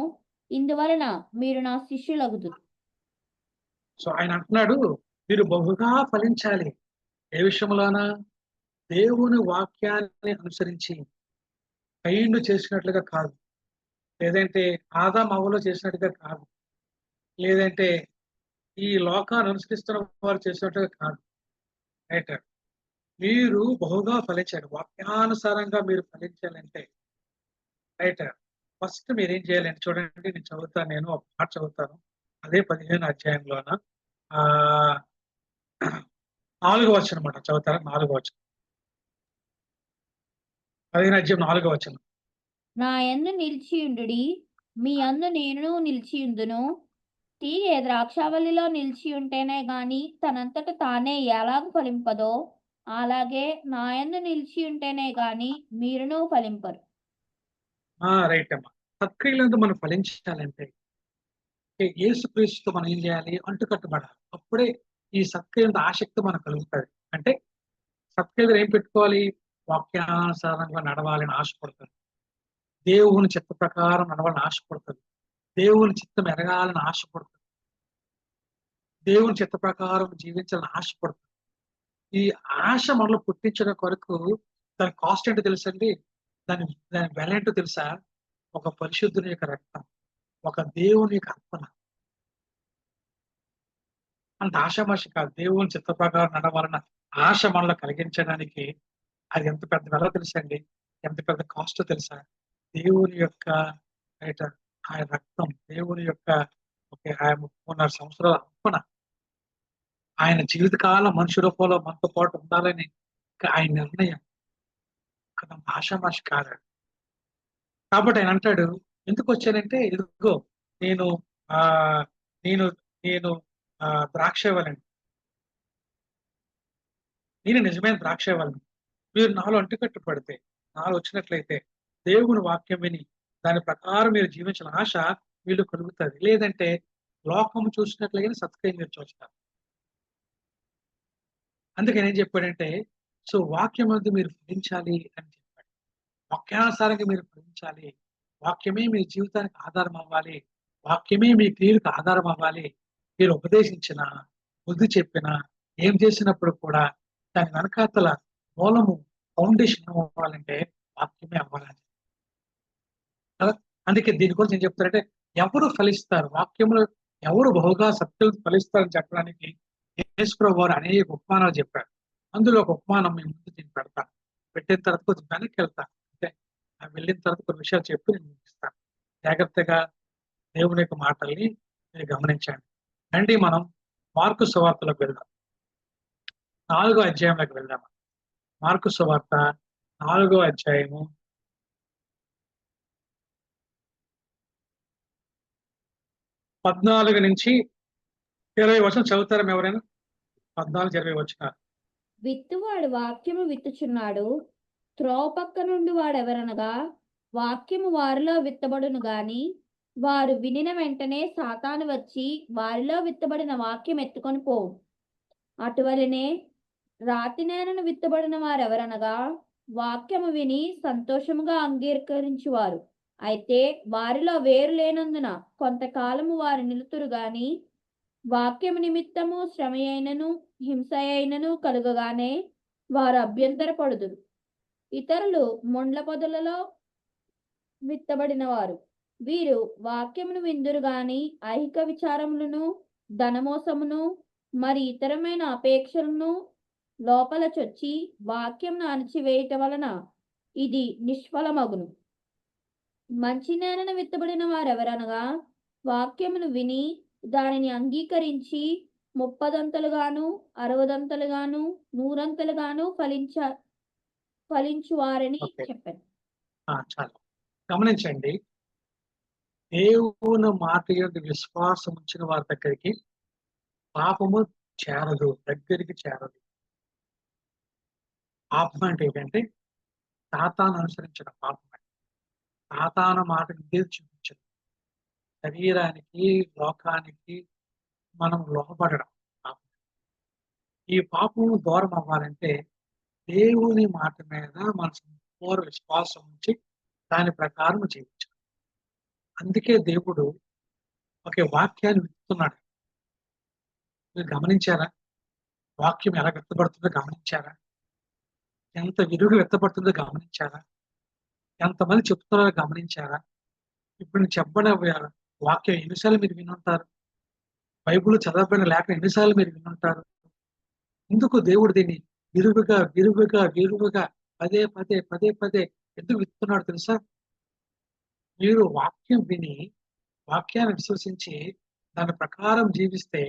ఇందువలన మీరు నా శిష్యులగుదురు. సో ఆయన అంటున్నాడు, మీరు బహుగా ఫలించాలి. ఏ విషయంలోనా? దేవుని వాక్యాన్ని అనుసరించి కయ్యిండు చేసినట్లుగా కాదు, లేదంటే ఆదాము అవ్వలో చేసినట్టుగా కాదు, లేదంటే ఈ లోకాన్ని అనుసరిస్తున్న వారు చేసినట్టుగా కాదు. రైట్, మీరు బహుగా ఫలించాలి. వాక్యానుసారంగా మీరు ఫలించాలంటే రైట్ ఫస్ట్ మీరు ఏం చేయాలంటే చూడండి, నేను చదువుతాను, నేను ఒక మాట చదువుతాను. అదే 15 అధ్యాయంలోన 4వ వచనం అనమాట. చదువుతారా? 4వ వచనం, 15 అధ్యాయం 4వ వచనం. నా యందు నిలిచియుండుడి, మీ యందు నేను నిలిచియుందును. తీగె ద్రాక్షావల్లిలో నిలిచి ఉంటేనే గాని తనంతట తానే ఎలాగ ఫలింపదో, అలాగే నా యందు నిలిచి ఉంటేనే గాని మీరును ఫలింపరు. రైట్ అమ్మా. సత్క్రియలందు మనం ఫలించాలంటే యేసుక్రీస్తుతో మనం ఏం చేయాలి? అంటుకట్టబడాలి. అప్పుడే ఈ సత్క్రియల ఆసక్తి మనకు కలుగుతుంది. అంటే సత్క్రియలు ఏం పెట్టుకోవాలి? వాక్యానుసారంగా నడవాలని ఆశపడుతుంది, దేవుని చిత్త ప్రకారం నడవాలని ఆశపడుతుంది, దేవుని చిత్తం ఎరగాలని ఆశపడుతుంది, దేవుని చిత్త ప్రకారం జీవించాలని ఆశపడుతుంది. ఈ ఆశ మనలో పుట్టించడం కొరకు దాని కాస్ట్ ఏంటో తెలుసండి? దాని దాని వెల ఏంటో తెలుసా? ఒక పరిశుద్ధుని యొక్క రక్తం, ఒక దేవుని యొక్క అర్పణ. అంత ఆషామాషి కాదు. దేవుని చిత్త ప్రకారం నడవాలన్న ఆశ మనలో కలిగించడానికి అది ఎంత పెద్ద వెల తెలుసండి? ఎంత పెద్ద కాస్ట్ తెలుసా? దేవుని యొక్క రైట్ ఆయన రక్తం, దేవుని యొక్క ఆయన 3.5 సంవత్సరాల అర్పణ, ఆయన జీవితకాలం మనుషు రూపంలో మనతో పాటు ఉండాలని ఆయన నిర్ణయం అదంత ఆషామాషి కాదు. కాబట్టి ఆయన అంటాడు, ఎందుకు వచ్చానంటే ఇదిగో నేను ఆ నేను నేను ద్రాక్షవల్లిని, నేను నిజమైన ద్రాక్షవల్లిని. మీరు నాలో అంటుకట్టు పడితే, నాలో వచ్చినట్లయితే దేవుని వాక్యం విని దాని ప్రకారం మీరు జీవించిన ఆశ వీళ్ళు కలుగుతుంది. లేదంటే లోకము చూసినట్లుగానే సత్క్రియ మీరు చూస్తారు. అందుకని ఏం చెప్పాడంటే, సో వాక్యం వద్ద మీరు ఫలించాలి అని చెప్పాడు. వాక్యానుసారంగా మీరు ఫలించాలి. వాక్యమే మీ జీవితానికి ఆధారం అవ్వాలి. వాక్యమే మీ క్రియలకు ఆధారం అవ్వాలి. మీరు ఉపదేశించిన, బుద్ధి చెప్పిన, ఏం చేసినప్పుడు కూడా దాని వెనకాతల మూలము, ఫౌండేషన్ అవ్వాలంటే వాక్యమే అవ్వాలని. కదా! అందుకే దీని గురించి ఏం చెప్తారంటే, ఎవరు ఫలిస్తారు? వాక్యంలో ఎవరు బహుగా సత్యం ఫలిస్తారని చెప్పడానికి యేసుప్రభువు వారు అనేక ఉపమానాలు చెప్పారు. అందులో ఒక ఉపమానం మీ ముందు నేను పెడతాను. పెట్టిన తర్వాత కొంచెం వెనక్కి వెళ్తాను. అంటే వెళ్ళిన తర్వాత కొన్ని విషయాలు చెప్పి నేను ముగిస్తాను. జాగ్రత్తగా దేవుని యొక్క మాటల్ని మీరు గమనించండి. రండి మనం మార్కు సువార్తలోకి వెళ్దాం. 4వ అధ్యాయంలోకి వెళ్దాం. మార్కు సువార్త 4వ అధ్యాయము 14 నుంచి 20 వచనం చదువుతారా ఎవరైనా? 14, 20 వచనాలు. విత్తువాడు వాక్యము విత్తుచున్నాడు. త్రోవ పక్క నుండి వాడెవరనగా వాక్యము వారిలో విత్తబడును గాని వారు వినిన వెంటనే సాతాను వచ్చి వారిలో విత్తబడిన వాక్యం ఎత్తుకొని పోవు. అటువలనే రాతి నేలను విత్తబడిన వారెవరనగా వాక్యము విని సంతోషముగా అంగీకరించువారు. అయితే వారిలో వేరు లేనందున కొంతకాలము వారు నిలుతురు గాని వాక్యము నిమిత్తము శ్రమ అయినను హింస అయినను కలుగగానే వారు అభ్యంతరపడుదురు. ఇతరులు ముండ్ల పొదలలో విత్తబడిన వారు. వీరు వాక్యమును విందురు గాని ఐహిక విచారములను ధనమోసమును మరి ఇతరమైన అపేక్షలను లోపల చొచ్చి వాక్యంను అణచివేయటం వలన ఇది నిష్ఫలమగును. మంచి నేలను విత్తబడిన వారెవరనగా వాక్యమును విని దానిని అంగీకరించి 30దంతలుగాను 60దంతలుగాను 100ంతలుగాను ఫలించువారని ఓకే. చెప్పాను. చాలు. గమనించండి. దేవుని మాట యందు విశ్వాసం ఉంచిన వారి దగ్గరికి పాపము చేరదు, దగ్గరికి చేరదు. పాపం అంటే ఏంటంటే సాతాను అనుసరించడం పాపం. సాతాను మాట విధేయత చూపించడం, శరీరానికి లోకానికి మనం లోబడడం పాపం. ఈ పాపం దూరం అవ్వాలంటే దేవుని మాట మీద మన సంపూర్ణ విశ్వాసం ఉంచి దాని ప్రకారం జీవించాలి. అందుకే దేవుడు ఒక వాక్యాన్ని విత్తుతున్నాడు. మీరు గమనించారా? వాక్యం ఎలా వ్యక్తపడుతుందో గమనించారా? ఎంత విలువగా వ్యక్తపడుతుందో గమనించారా? ఎంతమంది చెప్తున్నారో గమనించారా? ఇప్పుడు నేను చెప్పబడిన వాక్యం ఎన్నిసార్లు మీరు వినుంటారు? బైబిల్ చదవబడిన లేఖ ఎన్నిసార్లు మీరు వినుంటారు? ఎందుకు దేవుడు దీన్ని విరువుగా విరువుగా విరువుగా పదే పదే పదే పదే ఎందుకు విత్తున్నాడు తెలుసా? మీరు వాక్యం విని వాక్యాన్ని విశ్వసించి దాని ప్రకారం జీవిస్తే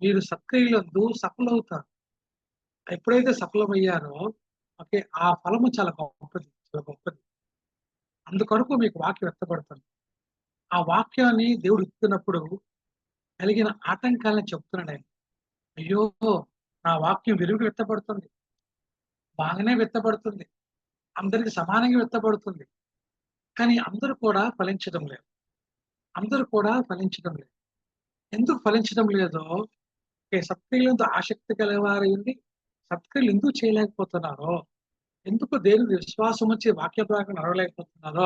మీరు సత్క్రియలందు సఫలవుతారు. ఎప్పుడైతే సఫలమయ్యారో ఓకే, ఆ ఫలము చాలా గొప్పది, చాలా గొప్పది. అందుకొరకు మీకు వాక్యం వ్యక్తపడుతుంది. ఆ వాక్యాన్ని దేవుడు ఇస్తున్నప్పుడు కలిగిన ఆటంకాలను చెప్తున్నాడు ఆయన. అయ్యో, నా వాక్యం విరిగి వ్యక్తపడుతుంది, బాగానే వ్యక్తపడుతుంది, అందరికి సమానంగా వ్యక్తపడుతుంది. కానీ అందరూ కూడా ఫలించడం లేదు. అందరూ కూడా ఫలించడం లేదు. ఎందుకు ఫలించడం లేదో, సత్క్రియలందు ఆసక్తి కలవారి ఉండి సత్క్రియలు ఎందుకు చేయలేకపోతున్నారో, ఎందుకు దేవుని విశ్వాసం వచ్చి వాక్య ప్రకారం నడవలేకపోతున్నారో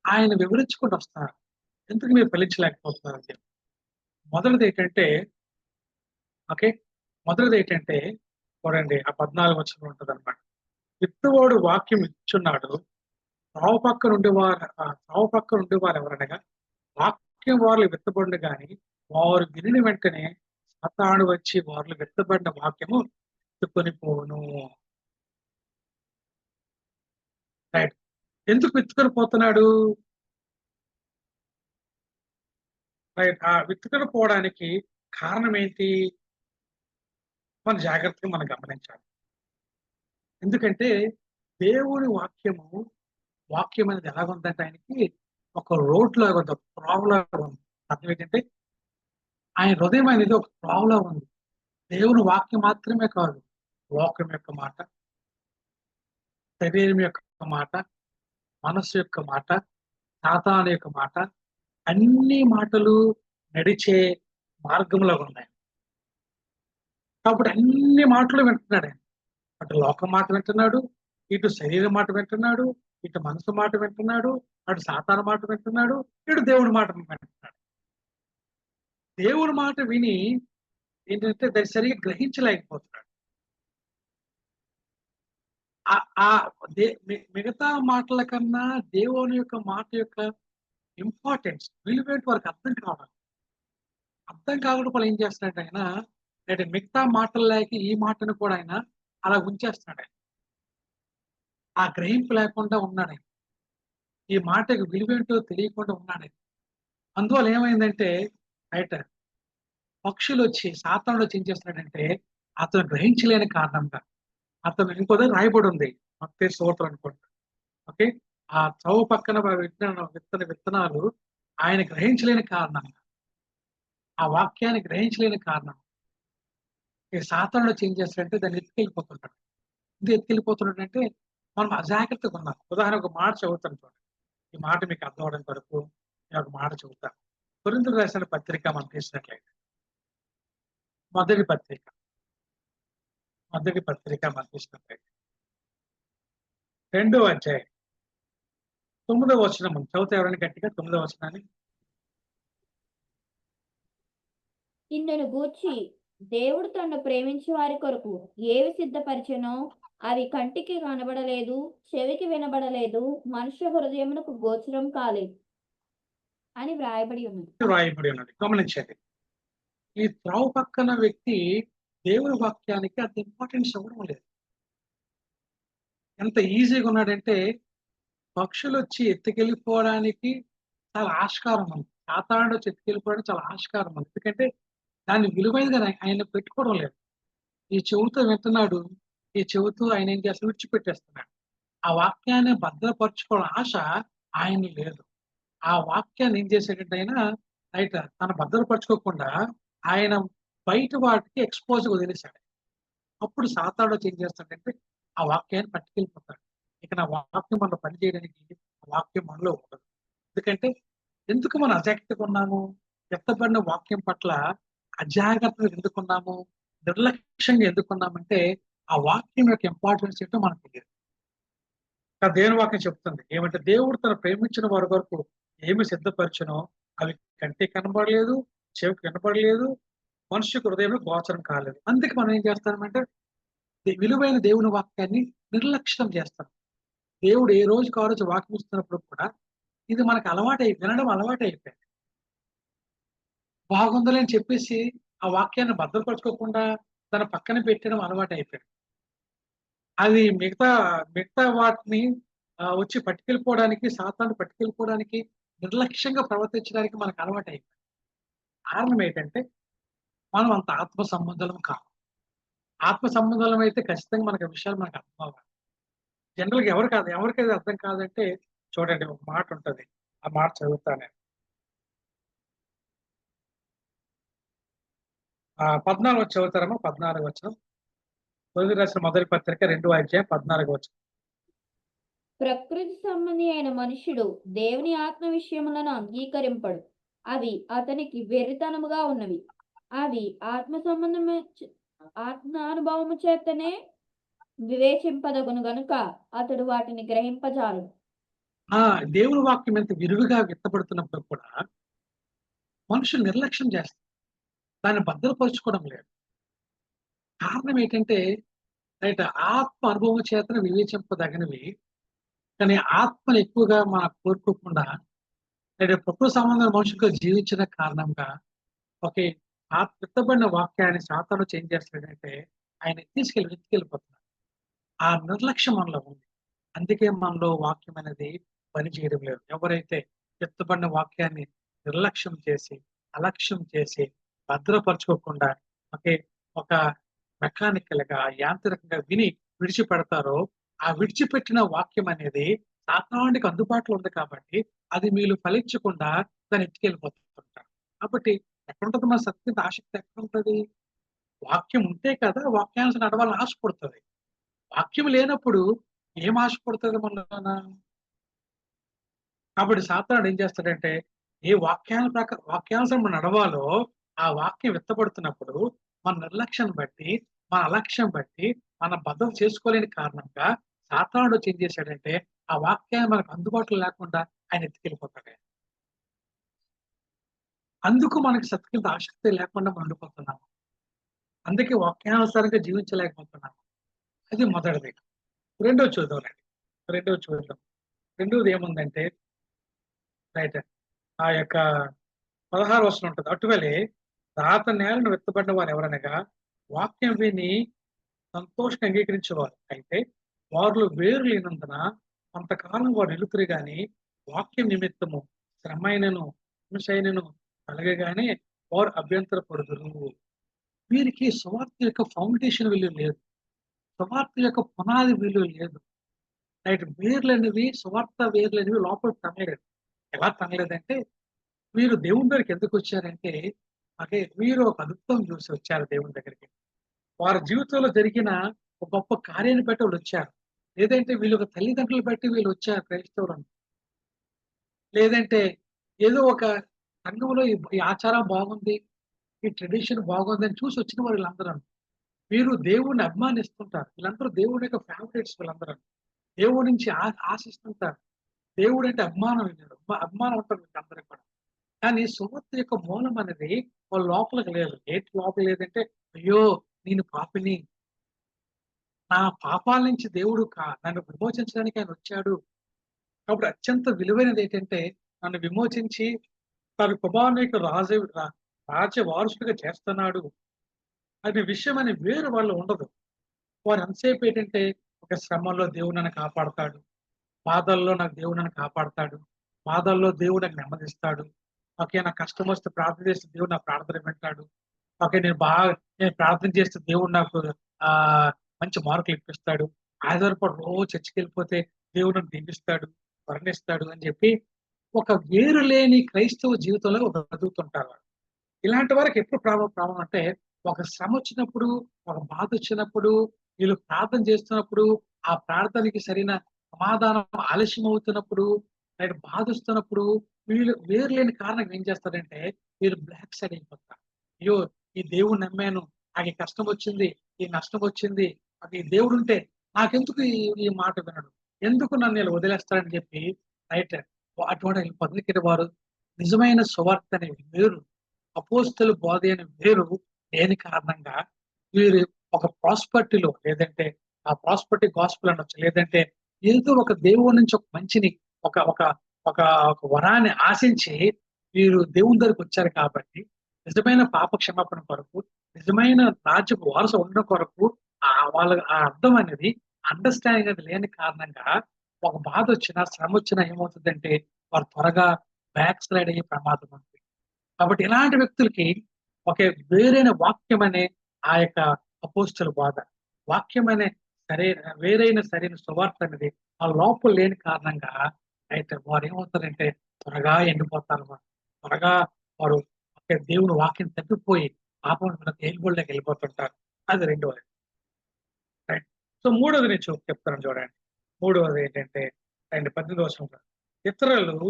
ఆయన వివరించుకుంటూ వస్తున్నారు. ఎందుకు మీరు ఫలించలేకపోతున్నారు అని చెప్పి. మొదటిది ఏంటంటే ఓకే, మొదటిది ఏంటంటే చూడండి, ఆ 14 వచనం ఉంటుంది అనమాట. విత్తువాడు వాక్యం ఇచ్చున్నాడు. త్రోవ పక్క నుండి వారు ఎవరనగా వాక్యం వారు విత్తబడిన గాని వారు విని వెంటనే సాతాను వచ్చి వారు విత్తబడిన వాక్యము ఎత్తుకొని పోను. రైట్. ఎందుకు విత్తుకొని పోతున్నాడు? రైట్. ఆ విత్తుకొని పోవడానికి కారణం ఏంటి? మన జాగ్రత్తగా మనం గమనించాలి. ఎందుకంటే దేవుని వాక్యం అనేది ఎలాగుందంటే ఆయనకి ఒక రోడ్ లాగా ఉంది, ఒక త్రోవ లాగా ఉంది. అర్థం ఏంటంటే ఆయన హృదయం అనేది ఒక త్రోవలా ఉంది. దేవుని వాక్యం మాత్రమే కాదు, లోకం యొక్క మాట, శరీరం యొక్క మాట, మనస్సు యొక్క మాట, సాతాను యొక్క మాట, అన్ని మాటలు నడిచే మార్గంలో ఉన్నాయి. కాబట్టి అన్ని మాటలు వింటున్నాడు ఆయన. అటు లోకం మాట వింటున్నాడు, ఇటు శరీరం మాట వింటున్నాడు, ఇటు మనసు మాట వింటున్నాడు, అటు సాతాను మాట వింటున్నాడు, ఇటు దేవుడి మాట వింటున్నాడు. దేవుడి మాట విని ఏంటంటే దాన్ని సరిగ్గా గ్రహించలేకపోతున్నాడు. మిగతా మాటల కన్నా దేవుని యొక్క మాట యొక్క ఇంపార్టెన్స్, విలువేంటి వారికి అర్థం కావాలి. అర్థం కాకుండా ఏం చేస్తున్నాడు ఆయన, అంటే మిగతా మాటలు లేక ఈ మాటను కూడా ఆయన అలా ఉంచేస్తున్నాడు. ఆయన ఆ గ్రహింపు లేకుండా ఉన్నాడు ఆయన. ఈ మాటకి విలువేంటో తెలియకుండా ఉన్నాడు. అందువల్ల ఏమైందంటే రైట్ పక్షులొచ్చి సాతానుడొచ్చి ఏం చేస్తున్నాడంటే, అతను గ్రహించలేని కారణంగా అతను ఇంకో దగ్గర రాయబడి ఉంది. మత్తయి సువార్తలో అనుకుంటా. ఓకే. ఆ త్రోవ పక్కన విత్తనాలు ఆయన గ్రహించలేని కారణంగా, ఆ వాక్యాన్ని గ్రహించలేని కారణం ఈ సాతానుడొచ్చి ఏం చేస్తాడంటే దాన్ని ఎత్తుకెళ్ళిపోతుంటాడు. ఎందుకు ఎత్తుకెళ్ళిపోతున్నాడంటే మనం అజాగ్రత్తగా ఉన్నాం. ఉదాహరణకు ఒక మాట చదువుతాను చూడండి. ఈ మాట మీకు అర్థం అవ్వడానికి వరకు నేను ఒక మాట చెబుతాను. కొరింథీయులకు రాసిన పత్రిక మనం తీసినట్లయితే మొదటి పత్రిక, మొదటి పత్రిక మనం తీసినట్లయితే 2వ అధ్యాయం 9వ వచనం చదువుతా ఎవరైనా గట్టిగా 9వ వచనాన్ని. ఇందును గూర్చి దేవుడు తన్ను ప్రేమించు వారి కొరకు ఏవి సిద్ధపరిచెనో అవి కంటికి కనబడలేదు, చెవికి వినబడలేదు, మనుష్య హృదయమునకు గోచరం కాలేదు అని వ్రాయబడి ఉన్నది. రాయబడి ఉన్నది. గమనించండి. ఈ త్రోవ పక్కన వ్యక్తి దేవుని వాక్యానికి అంత ఇంపార్టెన్స్ ఇవ్వడం లేదు. ఎంత ఈజీగా ఉన్నాడంటే పక్షులొచ్చి ఎత్తుకెళ్ళిపోవడానికి చాలా ఆస్కారం ఉంది. సాతానుడొచ్చి ఎత్తుకెళ్ళిపోవడానికి చాలా ఆస్కారం ఉంది. ఎందుకంటే దాన్ని విలువైనదిగా ఆయన పెట్టుకోవడం లేదు. ఈ చెవుతో వింటున్నాడు. ఈ చెవితో ఆయన ఏం చేస్తాడు విడిచిపెట్టేస్తున్నాడు. ఆ వాక్యాన్ని భద్రపరుచుకోవడం ఆశ ఆయనకి లేదు. ఆ వాక్యాన్ని ఏం చేసాడంటే ఆయన రైట్ తను భద్రపరుచుకోకుండా ఆయన బయట వాటికి ఎక్స్‌పోజ్‌గా వదిలేసాడు. అప్పుడు సాతానుడొచ్చి ఏం చేస్తాడంటే ఆ వాక్యాన్ని పట్టుకెళ్ళిపోతాడు. ఇక నా వాక్యం మనలో పనిచేయడానికి ఆ వాక్యం మనలో ఉండదు. ఎందుకంటే ఎందుకు మనం అజాగ్రత్తగా ఉన్నాము? ఎత్తబడిన వాక్యం పట్ల అజాగ్రత్తగా ఎందుకున్నాము? నిర్లక్ష్యంగా ఎందుకున్నామంటే ఆ వాక్యం యొక్క ఇంపార్టెన్స్ ఏంటో మనకు తెలియదు. దేవుని వాక్యం చెప్తుంది. ఏమంటే దేవుడు తన ప్రేమించిన వారి వరకు ఏమి సిద్ధపరిచెనో అవి కంటికి కనబడలేదు, చెవికి వినబడలేదు, మనుష్య హృదయంలో గోచరం కాలేదు. అందుకే మనం ఏం చేస్తామంటే విలువైన దేవుని వాక్యాన్ని నిర్లక్ష్యం చేస్తాం. దేవుడు ఏ రోజుకి ఆ రోజు వాక్యం ఇస్తున్నప్పుడు కూడా ఇది మనకు వినడం అలవాటైపోయింది. బాగుందిలే అని చెప్పేసి ఆ వాక్యాన్ని భద్రపరచుకోకుండా తన పక్కన పెట్టడం అలవాటైపోయింది. అది మిగతా మిగతా వాటిని వచ్చి పట్టుకెళ్ళిపోవడానికి సాతానుడు పట్టుకెళ్ళిపోవడానికి నిర్లక్ష్యంగా ప్రవర్తించడానికి మనకు అలవాటైపోయింది. కారణం ఏంటంటే మనం అంత ఆత్మ సంబంధులం కాదు. ఆత్మ సంబంధులం అయితే ఖచ్చితంగా మనకు ఆ విషయాలు మనకు అర్థం అవ్వాలి. జనరల్‌గా ఎవరికైతే అర్థం కాదంటే చూడండి ఒక మాట ఉంటది. ఆ మాట చదువుతా నేను. 14 చదువుతారమ్మా 14 వచనం. కొరింథీయులకు రాసిన మొదటి పత్రిక 2వ అధ్యాయం 14 వచనం. ప్రకృతి సంబంధి అయిన మనుష్యుడు దేవుని ఆత్మ విషయములను అంగీకరింపడు. అవి అతనికి వెర్రితనముగా ఉన్నవి. అవి ఆత్మానుభవము చేతనే వివేచింపదగును గనుక అతడు వాటిని గ్రహింపజాలడు. ఆ! దేవుని వాక్యం ఎంత విరివిగా విత్తబడుతున్నప్పుడు కూడా మనుషులు నిర్లక్ష్యం చేస్తారు. దాన్ని భద్రపరుచుకోవడం లేదు. కారణం ఏంటంటే రైట్ ఆత్మ అనుభవం చేతనే వివేచింపదగినవి. కానీ ఆత్మను ఎక్కువగా మనం కోరుకోకుండా లేదా ప్రకృతి సంబంధమైన మనుషులుగా జీవించిన కారణంగా ఓకే. ఆ విత్తబడిన వాక్యాన్ని సాతానుడు చేంజ్ చేస్తాడంటే ఆయన వెతికెళ్ళిపోతున్నాడు. ఆ నిర్లక్ష్యం మనలో ఉంది. అందుకే మనలో వాక్యం అనేది పనిచేయడం లేదు. ఎవరైతే విత్తబడిన వాక్యాన్ని నిర్లక్ష్యం చేసి, అలక్ష్యం చేసి, భద్రపరచుకోకుండా ఓకే. ఒక మెకానికల్‌గా, యాంత్రికంగా విని విడిచిపెడతారో, ఆ విడిచిపెట్టిన వాక్యం అనేది సాతానుడికి అందుబాటులో ఉంది కాబట్టి, అది మీలో ఫలించకుండా దాన్ని ఎత్తుకెళ్ళిపోతుంటారు. కాబట్టి ఎక్కడుంటది మన సత్య ఆసక్తి ఎక్కడుంటది? వాక్యం ఉంటే కదా వాక్యానుసారం నడవాలని ఆశ పుడతది. వాక్యం లేనప్పుడు ఏం ఆశ పుడతది మనలోన? కాబట్టి సాతానుడు ఏం చేస్తాడంటే, ఏ వాక్యానుసారం మనం నడవాలో, ఆ వాక్యం విత్తబడుతున్నప్పుడు, మన నిర్లక్ష్యాన్ని బట్టి, మన అలక్ష్యం బట్టి, మన భద్రత చేసుకోలేని కారణంగా సాతానుడు వచ్చి ఏం చేశాడంటే, ఆ వాక్యాన్ని మనకు అందుబాటులో లేకుండా ఆయన ఎత్తుకెళ్ళిపోతాడు. అందుకు మనకి సత్యం మీద ఆసక్తి లేకుండా మనం ఉండిపోతున్నాము. అందుకే వాక్యానుసారంగా జీవించలేకపోతున్నాము. అది మొదటిది. రెండోది చూద్దాంలెండి. రెండోది చూద్దాం. రెండోది ఏముందంటే రైట్. ఆ యొక్క 16 వచనం ఉంటది. అటువలే రాత నేలను విత్తబడిన వారు ఎవరనగా వాక్యం విని సంతోషంగా అంగీకరించేవారు. అయితే వారిలో వేరు లేనందున కొంతకాలం వారు నిలుతురు గాని వాక్యం నిమిత్తము శ్రమైనను హింసైనను కలగగానే వారు అభ్యంతరపడుదురు. వీరికి సువార్త యొక్క ఫౌండేషన్ విలువ లేదు. సువార్త యొక్క పునాది విలువ లేదు. రైట్, వేర్లనేవి సువార్త వేర్లనేవి లోపల తనలేదు. ఎలా తనలేదంటే, వీరు దేవుని దగ్గరికి ఎందుకు వచ్చారంటే, వీరు ఒక అద్భుతం చూసి వచ్చారు దేవుని దగ్గరికి. వారి జీవితంలో జరిగిన ఒక గొప్ప కార్యాన్ని బట్టి వాళ్ళు వచ్చారు. లేదంటే వీళ్ళ యొక్క తల్లిదండ్రులు బట్టి వీళ్ళు వచ్చారు క్రైస్తవులను. లేదంటే ఏదో ఒక సంఘంలో ఈ ఆచారం బాగుంది, ఈ ట్రెడిషన్ బాగుందని చూసి వచ్చిన వారు వీళ్ళందరూ. వీరు దేవుణ్ణి అభిమానిస్తుంటారు. వీళ్ళందరూ దేవుడి యొక్క ఫేవరెట్స్ వీళ్ళందరూ. దేవుడి నుంచి ఆశిస్తుంటారు. దేవుడు అంటే అభిమానం వీళ్ళకి. అభిమానం ఉంటుంది వీళ్ళందరికీ కూడా. కానీ సువార్త యొక్క మూలం అనేది వాళ్ళ లోపలికి లేదు. ఏంటి లోపల లేదంటే, అయ్యో నేను పాపిని, నా పాపాల నుంచి దేవుడు నన్ను విమోచించడానికి ఆయన వచ్చాడు. కాబట్టి అత్యంత విలువైనది ఏంటంటే, నన్ను విమోచించి తన కుమారుని యొక్క రాజ్య వారసుడిగా చేస్తున్నాడు అనే విషయం అనే వేరు వాళ్ళు ఉండదు. వారు ఎంతసేపు ఏంటంటే, ఒక శ్రమలో దేవుడు నన్ను కాపాడతాడు, బాధల్లో నాకు దేవుడు నన్ను కాపాడతాడు, బాధల్లో దేవుడు నాకు నెమ్మదిస్తాడు. ఓకే, నాకు కష్టం వస్తే ప్రార్థన చేస్తే దేవుడు నా ప్రార్థన వింటాడు. ఓకే, నేను ప్రార్థన చేస్తే దేవుడు నాకు ఆ మంచి మార్కులు ఇప్పిస్తాడు. ఆధారపడి రోజు చర్చికి వెళ్ళిపోతే దేవుడు నన్ను దీవిస్తాడు, వర్ణిస్తాడు అని చెప్పి ఒక వేరు లేని క్రైస్తవ జీవితంలో బ్రతుకుతుంటారు వాళ్ళు. ఇలాంటి వారికి ఎప్పుడు ప్రాబ్లం అంటే, ఒక శ్రమ వచ్చినప్పుడు, ఒక బాధ వచ్చినప్పుడు, వీళ్ళు ప్రార్థన చేస్తున్నప్పుడు, ఆ ప్రార్థనకి సరైన సమాధానం ఆలస్యం అవుతున్నప్పుడు, లేదా బాధ వస్తున్నప్పుడు, వీళ్ళు వేరు లేని కారణం ఏం చేస్తారంటే, వీళ్ళు బ్లాక్ సైడ్ అయిపోతారు. అయ్యో, ఈ దేవుడిని నమ్మాను, నాకు ఈ కష్టం వచ్చింది, ఈ నష్టం వచ్చింది, నాకు ఈ దేవుడు ఉంటే నాకెందుకు ఈ మాట వినడు, ఎందుకు నన్ను ఇలా వదిలేస్తాడని చెప్పి రైట్ అటువంటి పద్ధతికి వారు నిజమైన సువార్త అనేది వేరు, అపోస్తల బోధ అని వేరు లేని కారణంగా వీరు ఒక ప్రాస్పర్టీలో, లేదంటే ఆ ప్రాస్పర్టీ గాస్పుల్ అనొచ్చు, లేదంటే ఏదో ఒక దేవుడి నుంచి ఒక మంచిని, ఒక ఒక ఒక ఒక వరాన్ని ఆశించి వీరు దేవుని దగ్గరికి వచ్చారు కాబట్టి, నిజమైన పాప క్షమాపణ కొరకు, నిజమైన రాజ్యపు వారసు ఉండడం కొరకు వాళ్ళ ఆ అర్థం అనేది, అండర్స్టాండింగ్ అనేది లేని కారణంగా ఒక బాధ వచ్చినా, శ్రమ వచ్చినా ఏమవుతుందంటే వారు త్వరగా బ్యాక్ స్లైడ్ అయ్యే ప్రమాదం ఉంది. కాబట్టి ఇలాంటి వ్యక్తులకి ఒక వేరైన వాక్యం అనే ఆ యొక్క అపోస్తల బోధ, వాక్యం అనే వేరైన సరైన సువార్త అనేది ఆ లోపల లేని కారణంగా అయితే వారు ఏమవుతారంటే త్వరగా ఎండిపోతారు. త్వరగా వారు దేవుని వాక్యం తప్పిపోయి పాపం తేలిబొల్లోకి వెళ్ళిపోతుంటారు. అది రెండవది. రైట్. సో మూడవది నేను చెప్తాను చూడండి. మూడవది ఏంటంటే 18వ వచనం, ఇతరులు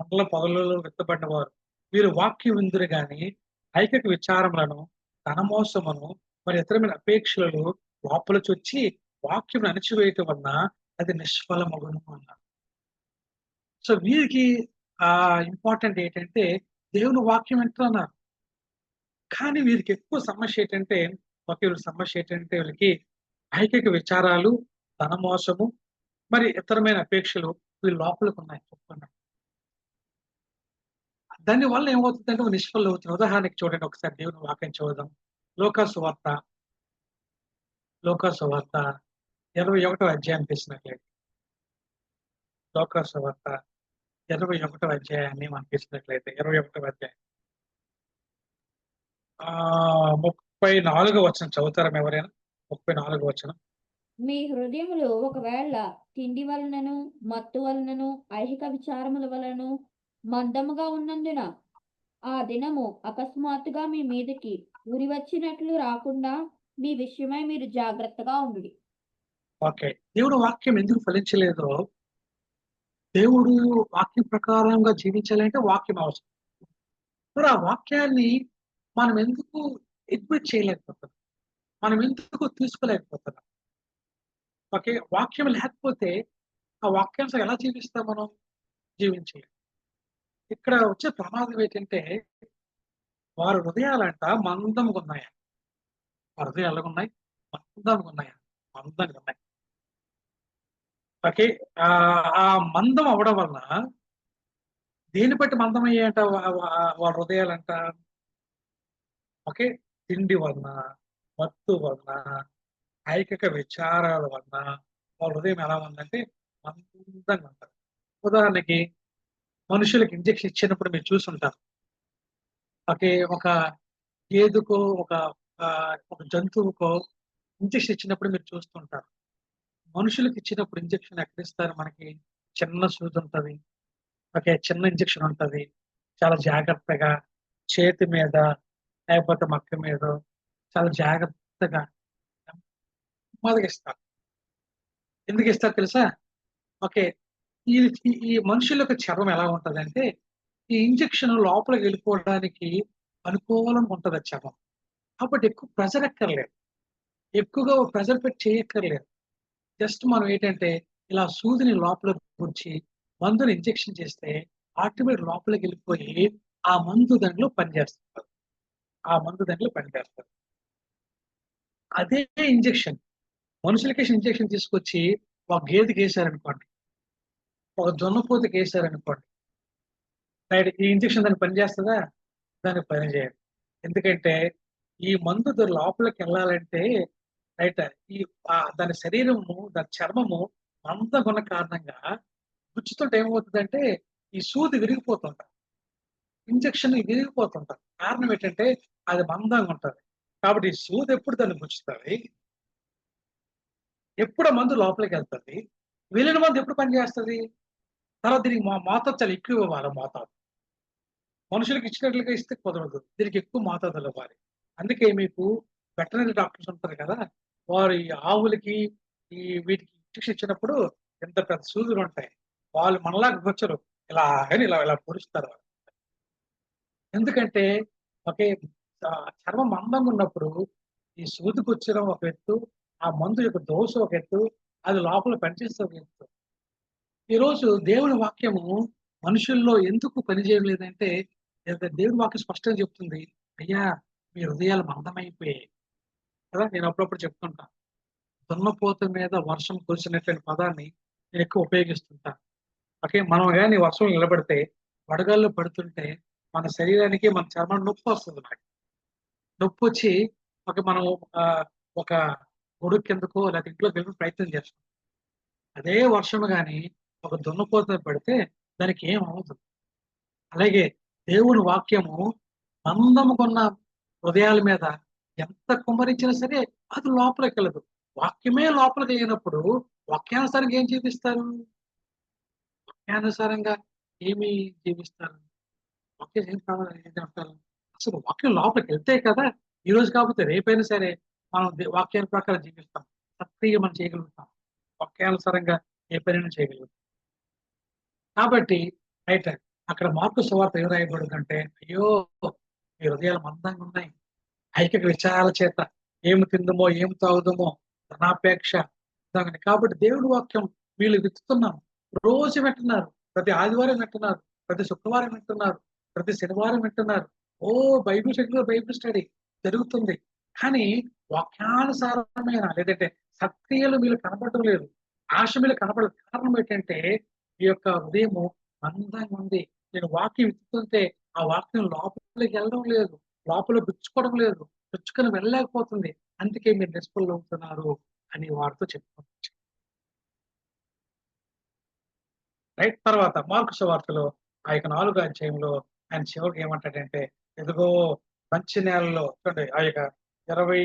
మండల పొదలలో విత్తబడిన వారు వీరు వాక్యం విందురు గాని ఐకిక విచారములను, ధనమోసమును, మరి ఇతరమైన అపేక్షలను లోపల చొచ్చి వాక్యం అణచివేయటం వలన అది నిష్ఫలమగును అన్నారు. సో వీరికి ఇంపార్టెంట్ ఏంటంటే దేవుని వాక్యం వింటున్నారు. కానీ వీరికి ఎక్కువ సమస్య ఏంటంటే, సమస్య ఏంటంటే వీళ్ళకి ఐకిక విచారాలు, ధనమోసము, మరి ఇతరమైన అపేక్షలు వీళ్ళ లోపలికి ఉన్నాయి. దాని వల్ల ఏమవుతుందంటే నిష్ఫలం అవుతుంది. ఉదాహరణకి చూడండి, ఒకసారి దేవుని వాక్యం చూద్దాం. లోకాసు వార్త 21వ అధ్యాయం తీసినట్లయితే, లోకాసు వార్త 21వ అధ్యాయాన్ని మనం తీసినట్లయితే 21వ అధ్యాయం 34వ వచనం చదువుతారా ఎవరైనా? 34వ వచనం. మీ హృదయములు ఒకవేళ తిండి వలనను, మత్తు వలనను, ఐహిక విచారముల వలనను మందముగా ఉన్నందున ఆ దినము అకస్మాత్తుగా మీ మీదకి ఉరి వచ్చినట్లు రాకుండా మీ విషయమై మీరు జాగ్రత్తగా ఉండుడి. ఓకే, దేవుడు వాక్యం ఎందుకు ఫలించలేదో, దేవుడు వాక్యం ప్రకారంగా జీవించాలంటే వాక్యం అవసరం. మరి ఆ వాక్యాన్ని మనం ఎందుకు అడ్మిట్ చేయలేకపోతున్నాం, మనం ఎందుకు తీసుకోలేకపోతున్నాం? ఓకే, వాక్యం లేకపోతే ఆ వాక్యాన్ని ఎలా జీవిస్తాం? మనం జీవించలేం. ఇక్కడ వచ్చే ప్రమాదం ఏంటంటే, వారి హృదయాలంట మందంగా ఉన్నాయా? వారి హృదయాలు ఎలాగున్నాయి? మందంగా ఉన్నాయా? మందంగా ఉన్నాయి. ఓకే, ఆ మందం అవడం వలన దేని బట్టి మందం అయ్యాయంట వాళ్ళ హృదయాలంట? ఓకే, తిండి వలన, మత్తు వలన, ఐకిక విచారాల వలన వాళ్ళ హృదయం ఎలా ఉందంటే మందంగా ఉంటుంది. ఉదాహరణకి మనుషులకు ఇంజెక్షన్ ఇచ్చినప్పుడు మీరు చూసుంటారు. ఒక గేదెకో, ఒక జంతువుకో ఇంజెక్షన్ ఇచ్చినప్పుడు మీరు చూస్తుంటారు. మనుషులకి ఇచ్చినప్పుడు ఇంజెక్షన్ ఎక్కడిస్తారు మనకి? చిన్న సూది ఉంటది. చిన్న ఇంజెక్షన్ ఉంటది. చాలా జాగ్రత్తగా చేతి మీద, లేకపోతే మక్క మీదో చాలా జాగ్రత్తగా నెమ్మదిగా ఇస్తారు. ఎందుకు ఇస్తారు తెలుసా? ఓకే. ఈ ఈ మనుషుల యొక్క చర్మం ఎలా ఉంటదంటే, ఈ ఇంజెక్షన్ లోపలికి వెళ్ళిపోవడానికి అనుకూలంగా ఉంటది ఆ చర్మం. కాబట్టి ఎక్కువ ప్రెషర్ ఎక్కర్లేదు. ఎక్కువగా ప్రెషర్ పెట్టి చేయక్కర్లేదు. జస్ట్ మనం ఏంటంటే, ఇలా సూదిని లోపల గుచ్చి, మందుని ఇంజెక్షన్ చేస్తే ఆటోమేటిక్ లోపలికెళ్ళిపోయి, ఆ మందు దాంట్లో పనిచేస్తది. ఆ మందు దాంట్లో పనిచేస్తది. అదే ఇంజెక్షన్ మనుషులకి ఇంజెక్షన్ తీసుకొచ్చి ఒక గేదెకేసారనుకోండి, ఒక దున్నపోతుకేసారనుకోండి, రైట్ ఈ ఇంజెక్షన్ దానికి పనిచేస్తదా? దానికి పని చేయదు. ఎందుకంటే, ఈ మందు లోపలికెళ్ళాలంటే రైట్ ఈ దాని శరీరము, దాని చర్మము మందంగున్న కారణంగా గుచ్చుతుంటే ఏమవుతదంటే, ఈ సూది విరిగిపోతుంటది. ఇంజెక్షన్ విరిగిపోతుంటది. కారణం ఏంటంటే, అది మందంగా ఉంటది. కాబట్టి ఈ సూది ఎప్పుడు దాన్ని గుచ్చుతది, ఎప్పుడు ఆ మందు లోపలికెళ్తది, వెళ్ళిన మందు ఎప్పుడు పనిచేస్తది? తర్వాత దీనికి మోతాదు చాలా ఎక్కువ ఇవ్వాలి మోతాదు. మనుషులకి ఇచ్చినట్లుగా ఇస్తే కుదరదు. దీనికి ఎక్కువ మోతాదులో ఇవ్వాలి. అందుకే మీకు వెటర్నరీ డాక్టర్స్ ఉంటారు కదా! వారు ఈ ఆవులకి, వీటికి ఇంజెక్షన్ ఇచ్చినప్పుడు ఇంత పెద్ద సూదులుంటాయి. వాళ్ళు మనలాగా గుచ్చరు. ఇలాగని ఇలా పొడుస్తారు. ఎందుకంటే ఒకే చర్మం మందంగా ఉన్నప్పుడు ఈ సూది గుచ్చడం ఒక ఎత్తు, ఆ మందు యొక్క డోస్ ఒక ఎత్తు, అది లోపల పనిచేస్తే ఒక ఎత్తు. ఈరోజు దేవుని వాక్యము మనుషుల్లో ఎందుకు పనిచేయడం లేదంటే, దేవుని వాక్యం స్పష్టంగా చెప్తుంది. అయ్యా! మీ హృదయాలు మందమైపోయాయి కదా! నేను అప్పుడప్పుడు చెప్తుంటాను. దున్నపోతు మీద వర్షం కురిసినటువంటి పదాన్ని నేను ఎక్కువ ఉపయోగిస్తుంటాను. మనం గాని వర్షంలో నిలబడితే, వడగాల్లో పడుతుంటే మన శరీరానికి, మన చర్మానికి నొప్పొస్తది మనకి. నొప్పొచ్చి మనం ఒక గొడుగు కిందకో లేకపోతే ఇంట్లోకి వెళ్ళి ప్రయత్నం చేస్తాం. అదే వర్షం గాని ఒక దున్నపోత మీద పడితే దానికి ఏం అవ్వదు. అలాగే దేవుని వాక్యము మందముగున్న హృదయాల మీద ఎంత కుమ్మరించినా సరే అది లోపలికెళ్ళదు. వాక్యమే లోపలికి ఎళ్ళినప్పుడు వాక్యానుసారంగా ఏం జీవిస్తారు? వాక్యానుసారంగా ఏమి జీవిస్తారు? వాక్యం ఏం కావాలి ఏం చెప్తారు? అసలు వాక్యం లోపలికెళ్తే కదా! ఈరోజు కాకపోతే రేపైనా సరే మనం వాక్యాల ప్రకారం జీవిస్తాం. సక్రియంగా మనం చేయగలుగుతాం. వాక్యానుసారంగా ఏ పనైనా చేయగలుగుతాం. కాబట్టి రైట్ అక్కడ మార్కు సువార్త ఏం రాయబడిందంటే, అయ్యో! మీ హృదయాలు మందంగా ఉన్నాయి. ఐకిక విచారాల చేత ఏమి తిందుమో, ఏమి తాగుదుమో ధనాపేక్ష ఇదాగని. కాబట్టి దేవుడి వాక్యం వీళ్ళు విత్తుతున్నారు. రోజు వింటున్నారు. ప్రతి ఆదివారం వింటున్నారు. ప్రతి శుక్రవారం వింటున్నారు. ప్రతి శనివారం వింటున్నారు. బైబిల్ స్టడీ జరుగుతుంది. కానీ వాక్యానుసారమైన లేదంటే సత్క్రియలు వీళ్ళు కనపడటం లేదు. ఆశ వీళ్ళు కనపడదు. కారణం ఏంటంటే ఈ యొక్క హృదయము మందంగా ఉంది. నేను వాక్యం విత్తుతుంటే ఆ వాక్యం లోపలికి వెళ్ళడం లేదు. లోపల గుచ్చుకోవడం లేదు. గుచ్చుకొని వెళ్ళలేకపోతుంది. అందుకే మీరు నిష్ఫలులవుతున్నారు అని వారితో చెప్పుకోవచ్చు. రైట్ తర్వాత మార్కు సువార్తలో ఆ యొక్క 4 అధ్యాయంలో ఆయన చివరికి ఏమంటాడంటే, ఇదిగో మంచి నేలలో చూడండి ఆ యొక్క 20,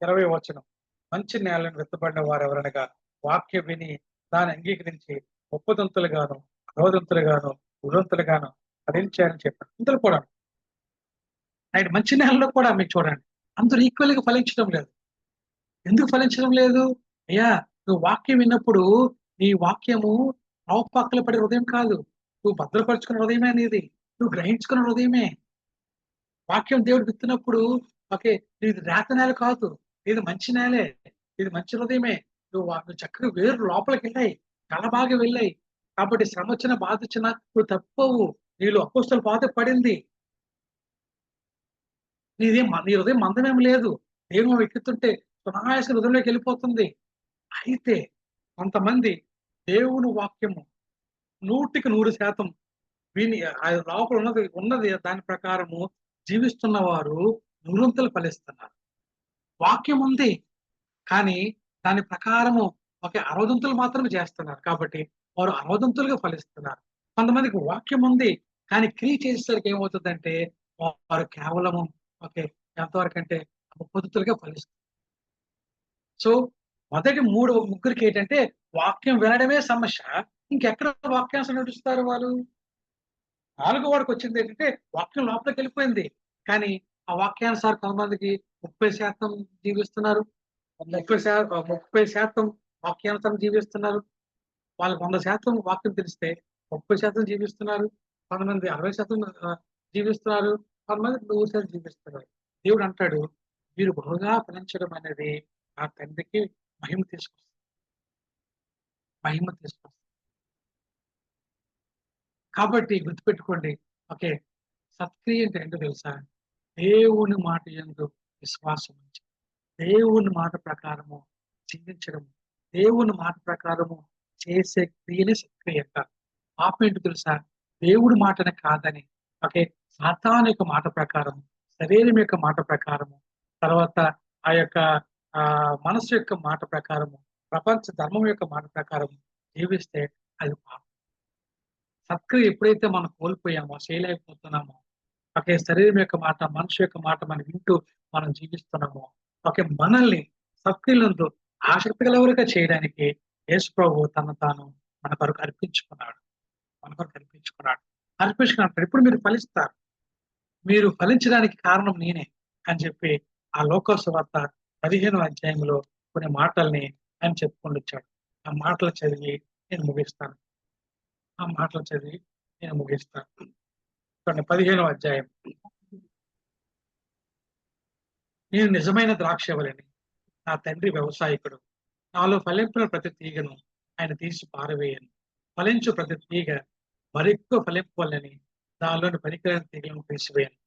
20 వచనం. మంచి నేలను విత్తబడిన వారెవరనగా వాక్యం విని దాన్ని అంగీకరించి ముప్పదంతులుగాను, 60 100 ఫలించారని చెప్పాడు. ఇందులో కూడా రైట్ మంచి నేలలో కూడా మీకు చూడండి. అందరూ ఈక్వల్‌గా ఫలించడం లేదు. ఎందుకు ఫలించడం లేదు? అయ్యా! నువ్వు వాక్యం విన్నప్పుడు నీ వాక్యము పక్కల పడే హృదయం కాదు. నువ్వు భద్రపరుచుకున్న హృదయమే నీది. నువ్వు గ్రహించుకున్న హృదయమే. వాక్యం దేవుడు విత్తినప్పుడు ఓకే. ఇది రాత నేల కాదు. ఇది మంచి నేలే. ఇది మంచి హృదయమే. నువ్వు చక్కగా వేరు లోపలికెళ్ళాయి. చాలా బాగా వెళ్ళాయి. కాబట్టి శ్రమొచ్చినా, బాధొచ్చినా నువ్వు తప్పవు. నీలో అపోస్తల బాధ పడింది. నీ హృదయం మందమేమి లేదు. దేవుడు వెక్కుతుంటే సునాయాసంగా హృదయంలోకి వెళ్ళిపోతుంది. అయితే కొంతమంది దేవుని వాక్యము 100% విని లోపల ఉన్నది దాని ప్రకారము జీవిస్తున్న వారు నూరంతలు ఫలిస్తున్నారు. వాక్యం ఉంది. కానీ దాని ప్రకారము ఒక 60 మాత్రమే చేస్తున్నారు. కాబట్టి వారు 60 ఫలిస్తున్నారు. కొంతమందికి వాక్యం ఉంది, కానీ క్రియ చేసేసరికి ఏమవుతుందంటే వారు కేవలము ఓకే ఎంతవరకు అంటే పొద్దుతులుగా ఫలిస్తారు. సో మొదటి ముగ్గురికి ఏంటంటే వాక్యం వినడమే సమస్య. ఇంకెక్కడ వాక్యాన్ని నడుస్తారు వాళ్ళు. నాలుగో వాడికి వచ్చింది ఏంటంటే వాక్యం లోపలికి వెళ్ళిపోయింది. కానీ ఆ వాక్యానుసారం కొంతమందికి 30% జీవిస్తున్నారు. 30% వాక్యానుసారం జీవిస్తున్నారు. వాళ్ళకి 100% వాక్యం తెలిస్తే 30% జీవిస్తున్నారు. కొంతమంది 60% జీవిస్తున్నారు. కొంతమంది 100% జీవిస్తున్నారు. దేవుడు అంటాడు, మీరు బహుగా ఫలించడం అనేది ఆ తండ్రికి మహిమ తీసుకొస్తుంది. మహిమ తీసుకొస్తుంది. కాబట్టి గుర్తుపెట్టుకోండి. ఓకే. సత్క్రియ అంటే ఏంటో తెలుసా? దేవుని మాట యందు విశ్వాసం ఉంచి, దేవుని మాట ప్రకారము జీవించడం, దేవుని మాట ప్రకారము చేసే క్రియని సత్క్రియ అంటారు. పాపం ఏంటో తెలుసా? దేవుడి మాటని కాదని ఓకే సాతాను యొక్క మాట ప్రకారము, శరీరం యొక్క మాట ప్రకారము, తర్వాత ఆ యొక్క మనసు యొక్క మాట ప్రకారము, ప్రపంచ ధర్మం యొక్క మాట ప్రకారము జీవిస్తే అది పాపం. సత్క్రియ ఎప్పుడైతే మనం కోల్పోయామో, చేయలేకపోతున్నామో, ఓకే శరీరం యొక్క మాట, మనిషి యొక్క మాట మనం వింటూ మనం జీవిస్తున్నామో, ఓకే మనల్ని సత్క్రియలందు ఆసక్తి గలవారుగా చేయడానికి యేసు ప్రభువు తను తాను మన కొరకు అర్పించుకున్నాడు. మన కొరకు అర్పించుకున్నాడు. అర్పించుకున్నప్పుడు ఇప్పుడు మీరు ఫలిస్తారు. మీరు ఫలించడానికి కారణం నేనే అని చెప్పి ఆ లోకాసు వార్త 15వ అధ్యాయంలో కొన్ని మాటల్ని ఆయన చెప్పుకొని వచ్చాడు. ఆ మాటలు చదివి నేను ముగిస్తాను. ఆ మాటలు చదివి నేను ముగిస్తాను. చూడండి 15వ అధ్యాయం. నేను నిజమైన ద్రాక్షవల్లిని. నా తండ్రి వ్యవసాయకుడు. నాలో ఫలించిన ప్రతి తీగను ఆయన తీసి పారవేయను. ఫలించు ప్రతి తీగ మరెక్కువ ఫలింపవలెని దానిలోని పనికిరాని తీగలను తీసివేయను.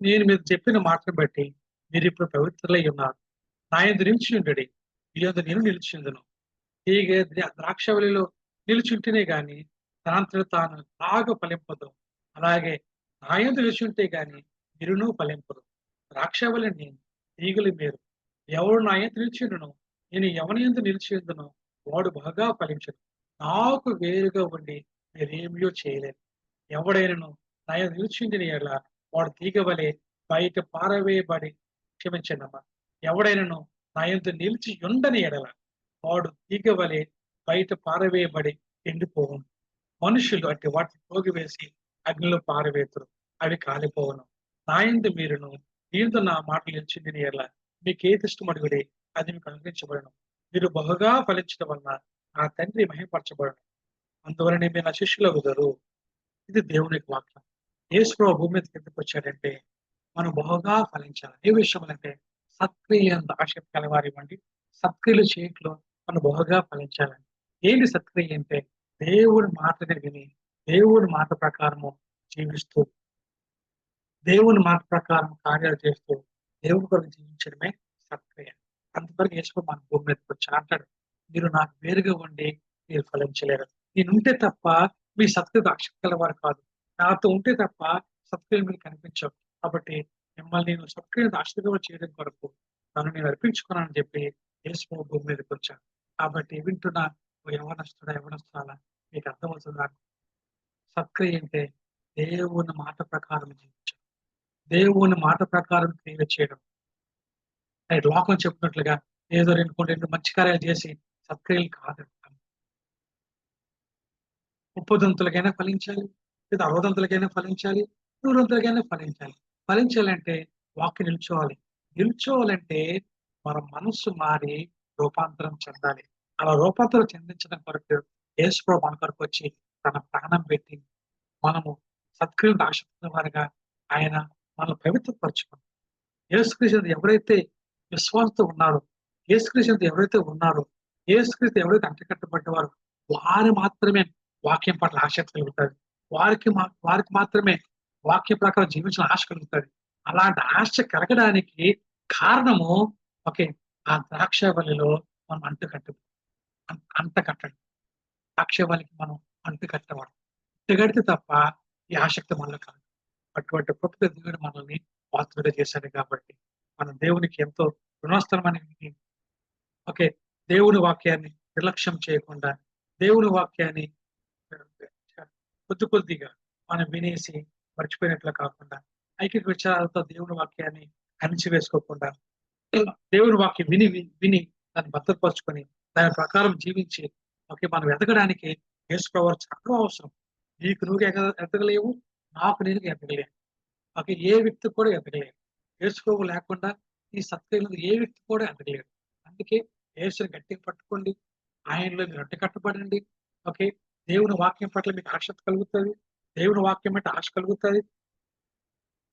నేను మీరు చెప్పిన మాటను బట్టి మీరిప్పుడు పవిత్రులై ఉన్నారు. నా యందు నిలిచి ఉండుడి. మీ యందు నేను నిలిచిందును. తీగ ద్రాక్షవల్లిలో నిలిచుంటేనే గాని తనంతట తాను బాగా ఫలింపదు. అలాగే నా యందు నిలిచి ఉంటే గాని మీరును ఫలింపరు. ద్రాక్షవల్లి నేను, తీగలు మీరు. ఎవడు నా యందు నిలిచిండునో, నేను ఎవని యందు నిలిచి ఉందునో వాడు బాగా ఫలించును. నాకు వేరుగా ఉండి మీరేమియో చేయలేరు. ఎవడైనను నా యందు నిలిచిండిన యెడల వాడు తీగ వలె బయట పారవేయబడి క్షమించండమ్మా. ఎవడైనను నా యందు నిలిచి ఉండని యెడల వాడు తీగ వలె బయట పారవేయబడి ఎండిపోవును. మనుషులు అట్టి వాటిని పోగివేసి అగ్నిలో పారవేతురు. అవి కాలిపోవును. నా యందు మీరును మీ యందు నా మాటలు నిలిచిండిన యెడల మీకేది ఇష్టమడుగుడి అది మీకు అనుగ్రహించబడును. మీరు బహుగా ఫలించడం వలన నా తండ్రి మహిమపరచబడును. అందువలనే మీరు నా శిష్యులగుదురు. ఇది దేవుని యొక్క వాక్యం. యేసు ప్రభు భూమి మీదకి ఎందుకు వచ్చాడంటే మనం బహుగా ఫలించాలి. ఏ విషయంలో అంటే సత్క్రియలందు ఆసక్తి కలవారివ్వండి. సత్క్రియలు చేయట్లో మనం బహుగా ఫలించాలని. ఏంటి సత్క్రియ అంటే దేవుడి మాటని విని, దేవుడి మాట ప్రకారము జీవిస్తూ, దేవుని మాట ప్రకారం కార్యాలు చేస్తూ, దేవుని కొరకు జీవించడమే సత్క్రియ. అంతవరకు యేసు మన భూమి మీదకి వచ్చి అంటాడు, మీరు నాకు వేరుగా ఉండి మీరు ఫలించలేరు. నేనుంటే తప్ప మీ సత్క్రియకు ఆసక్తి కలవారు కాదు. నాతో ఉంటే తప్ప సత్క్రియలు మీకు కనిపించవు. కాబట్టి మిమ్మల్ని నేను సత్క్రియను ఆశీర్వాదం చేయడం కొరకు నన్ను నేను అర్పించుకున్నానని చెప్పి యేసు భూమి మీదకి వచ్చాను. కాబట్టి వింటున్న యవనస్తురాలా మీకు అర్థమవుతుందా? సత్క్రియ అంటే దేవుని మాట ప్రకారం జీవించడం. దేవుని మాట ప్రకారం క్రియలు చేయడం. లోకం చెప్పినట్లుగా ఏదో రెండు మంచి కార్యాలు చేసి సత్క్రియలు కాదంట. ముప్పదంతులకైనా ఫలించాలి, లేదా 60 ఫలించాలి, 100 ఫలించాలి. ఫలించాలంటే వాక్యం నిల్చోవాలి. నిల్చోవాలంటే మన మనస్సు మారి రూపాంతరం చెందాలి. అలా రూపాంతరం చెందించడం కొరకు యేసు ప్రభు మన కొరకు వచ్చి తన ప్రాణం పెట్టి మనము సత్క్రియలకు ఆసక్తి వారిగా ఆయన మనల్ని పవిత్రపరచుకున్నాం. యేసుక్రీస్తు ఎవరైతే విశ్వాసంతో ఉన్నారో, యేసుక్రీస్తు ఎవరైతే ఉన్నారో, యేసుక్రీస్తు ఎవరైతే అంటకట్టబడ్డవారో వారు మాత్రమే వాక్యం పట్ల ఆసక్తి కలుగుతుంది. వారికి మాత్రమే వాక్య ప్రకారం జీవించిన ఆశ కలుగుతుంది. అలాంటి ఆశ కలగడానికి కారణము ఓకే ఆ ద్రాక్షవల్లిలో మనం అంట కట్టడం. ద్రాక్షవల్లికి మనం అంటు కట్టడం. అంటుకడితే తప్ప ఈ ఆసక్తి మనలో కాదు. అటువంటి గొప్ప దేవుడు మనల్ని పాత్రగా చేశాడు కాబట్టి మనం దేవునికి ఎంతో రుణస్థలమని ఓకే దేవుని వాక్యాన్ని నిర్లక్ష్యం చేయకుండా దేవుని వాక్యాన్ని కొద్దిగా మనం వినేసి మర్చిపోయినట్లు కాకుండా ఐకిక విచారాలతో దేవుని వాక్యాన్ని అణిచివేసుకోకుండా దేవుని వాక్యం విని దాన్ని భద్రపరుచుకొని దాని ప్రకారం జీవించి మనం ఎదగడానికి యేసుప్రభువు చాలా అవసరం. నీకు నువ్వు ఎదగలేవు, నాకు నేను ఎదగలేను. ఏ వ్యక్తి కూడా ఎదగలేడు. యేసుప్రభువు లేకుండా ఈ సత్క్రియలు ఏ వ్యక్తి కూడా ఎదగలేడు. అందుకే యేసుని గట్టిగా పట్టుకోండి, ఆయనలో మీరు అడ్డు కట్టబడండి. ఓకే, దేవుని వాక్యం పట్ల మీకు ఆసక్తి కలుగుతుంది, దేవుని వాక్యం అంటే ఆశ కలుగుతుంది,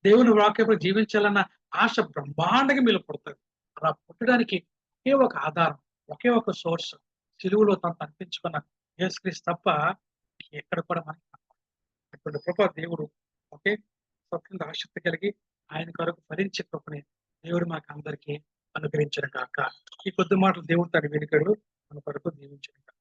దేవుని వాక్యంలో జీవించాలన్న ఆశ బ్రహ్మాండంగా మీలో పుడుతుంది. అలా పుట్టడానికి ఒకే ఒక ఆధారం, ఒకే ఒక సోర్స్, సిలువలో తను అర్పించుకున్న యేసుక్రీస్తు తప్ప ఎక్కడ కూడా మనకి అటువంటి కృప దేవుడు ఓకే స్వతంత్ర ఆసక్తి కలిగి ఆయన కొరకు ఫలించే కృపని దేవుడు మాకు అందరికీ అనుగ్రహించిన కాక. ఈ కొద్ది మాటలు దేవుడు తన వేడుకలు మన కొరకు దీవించిన కాక.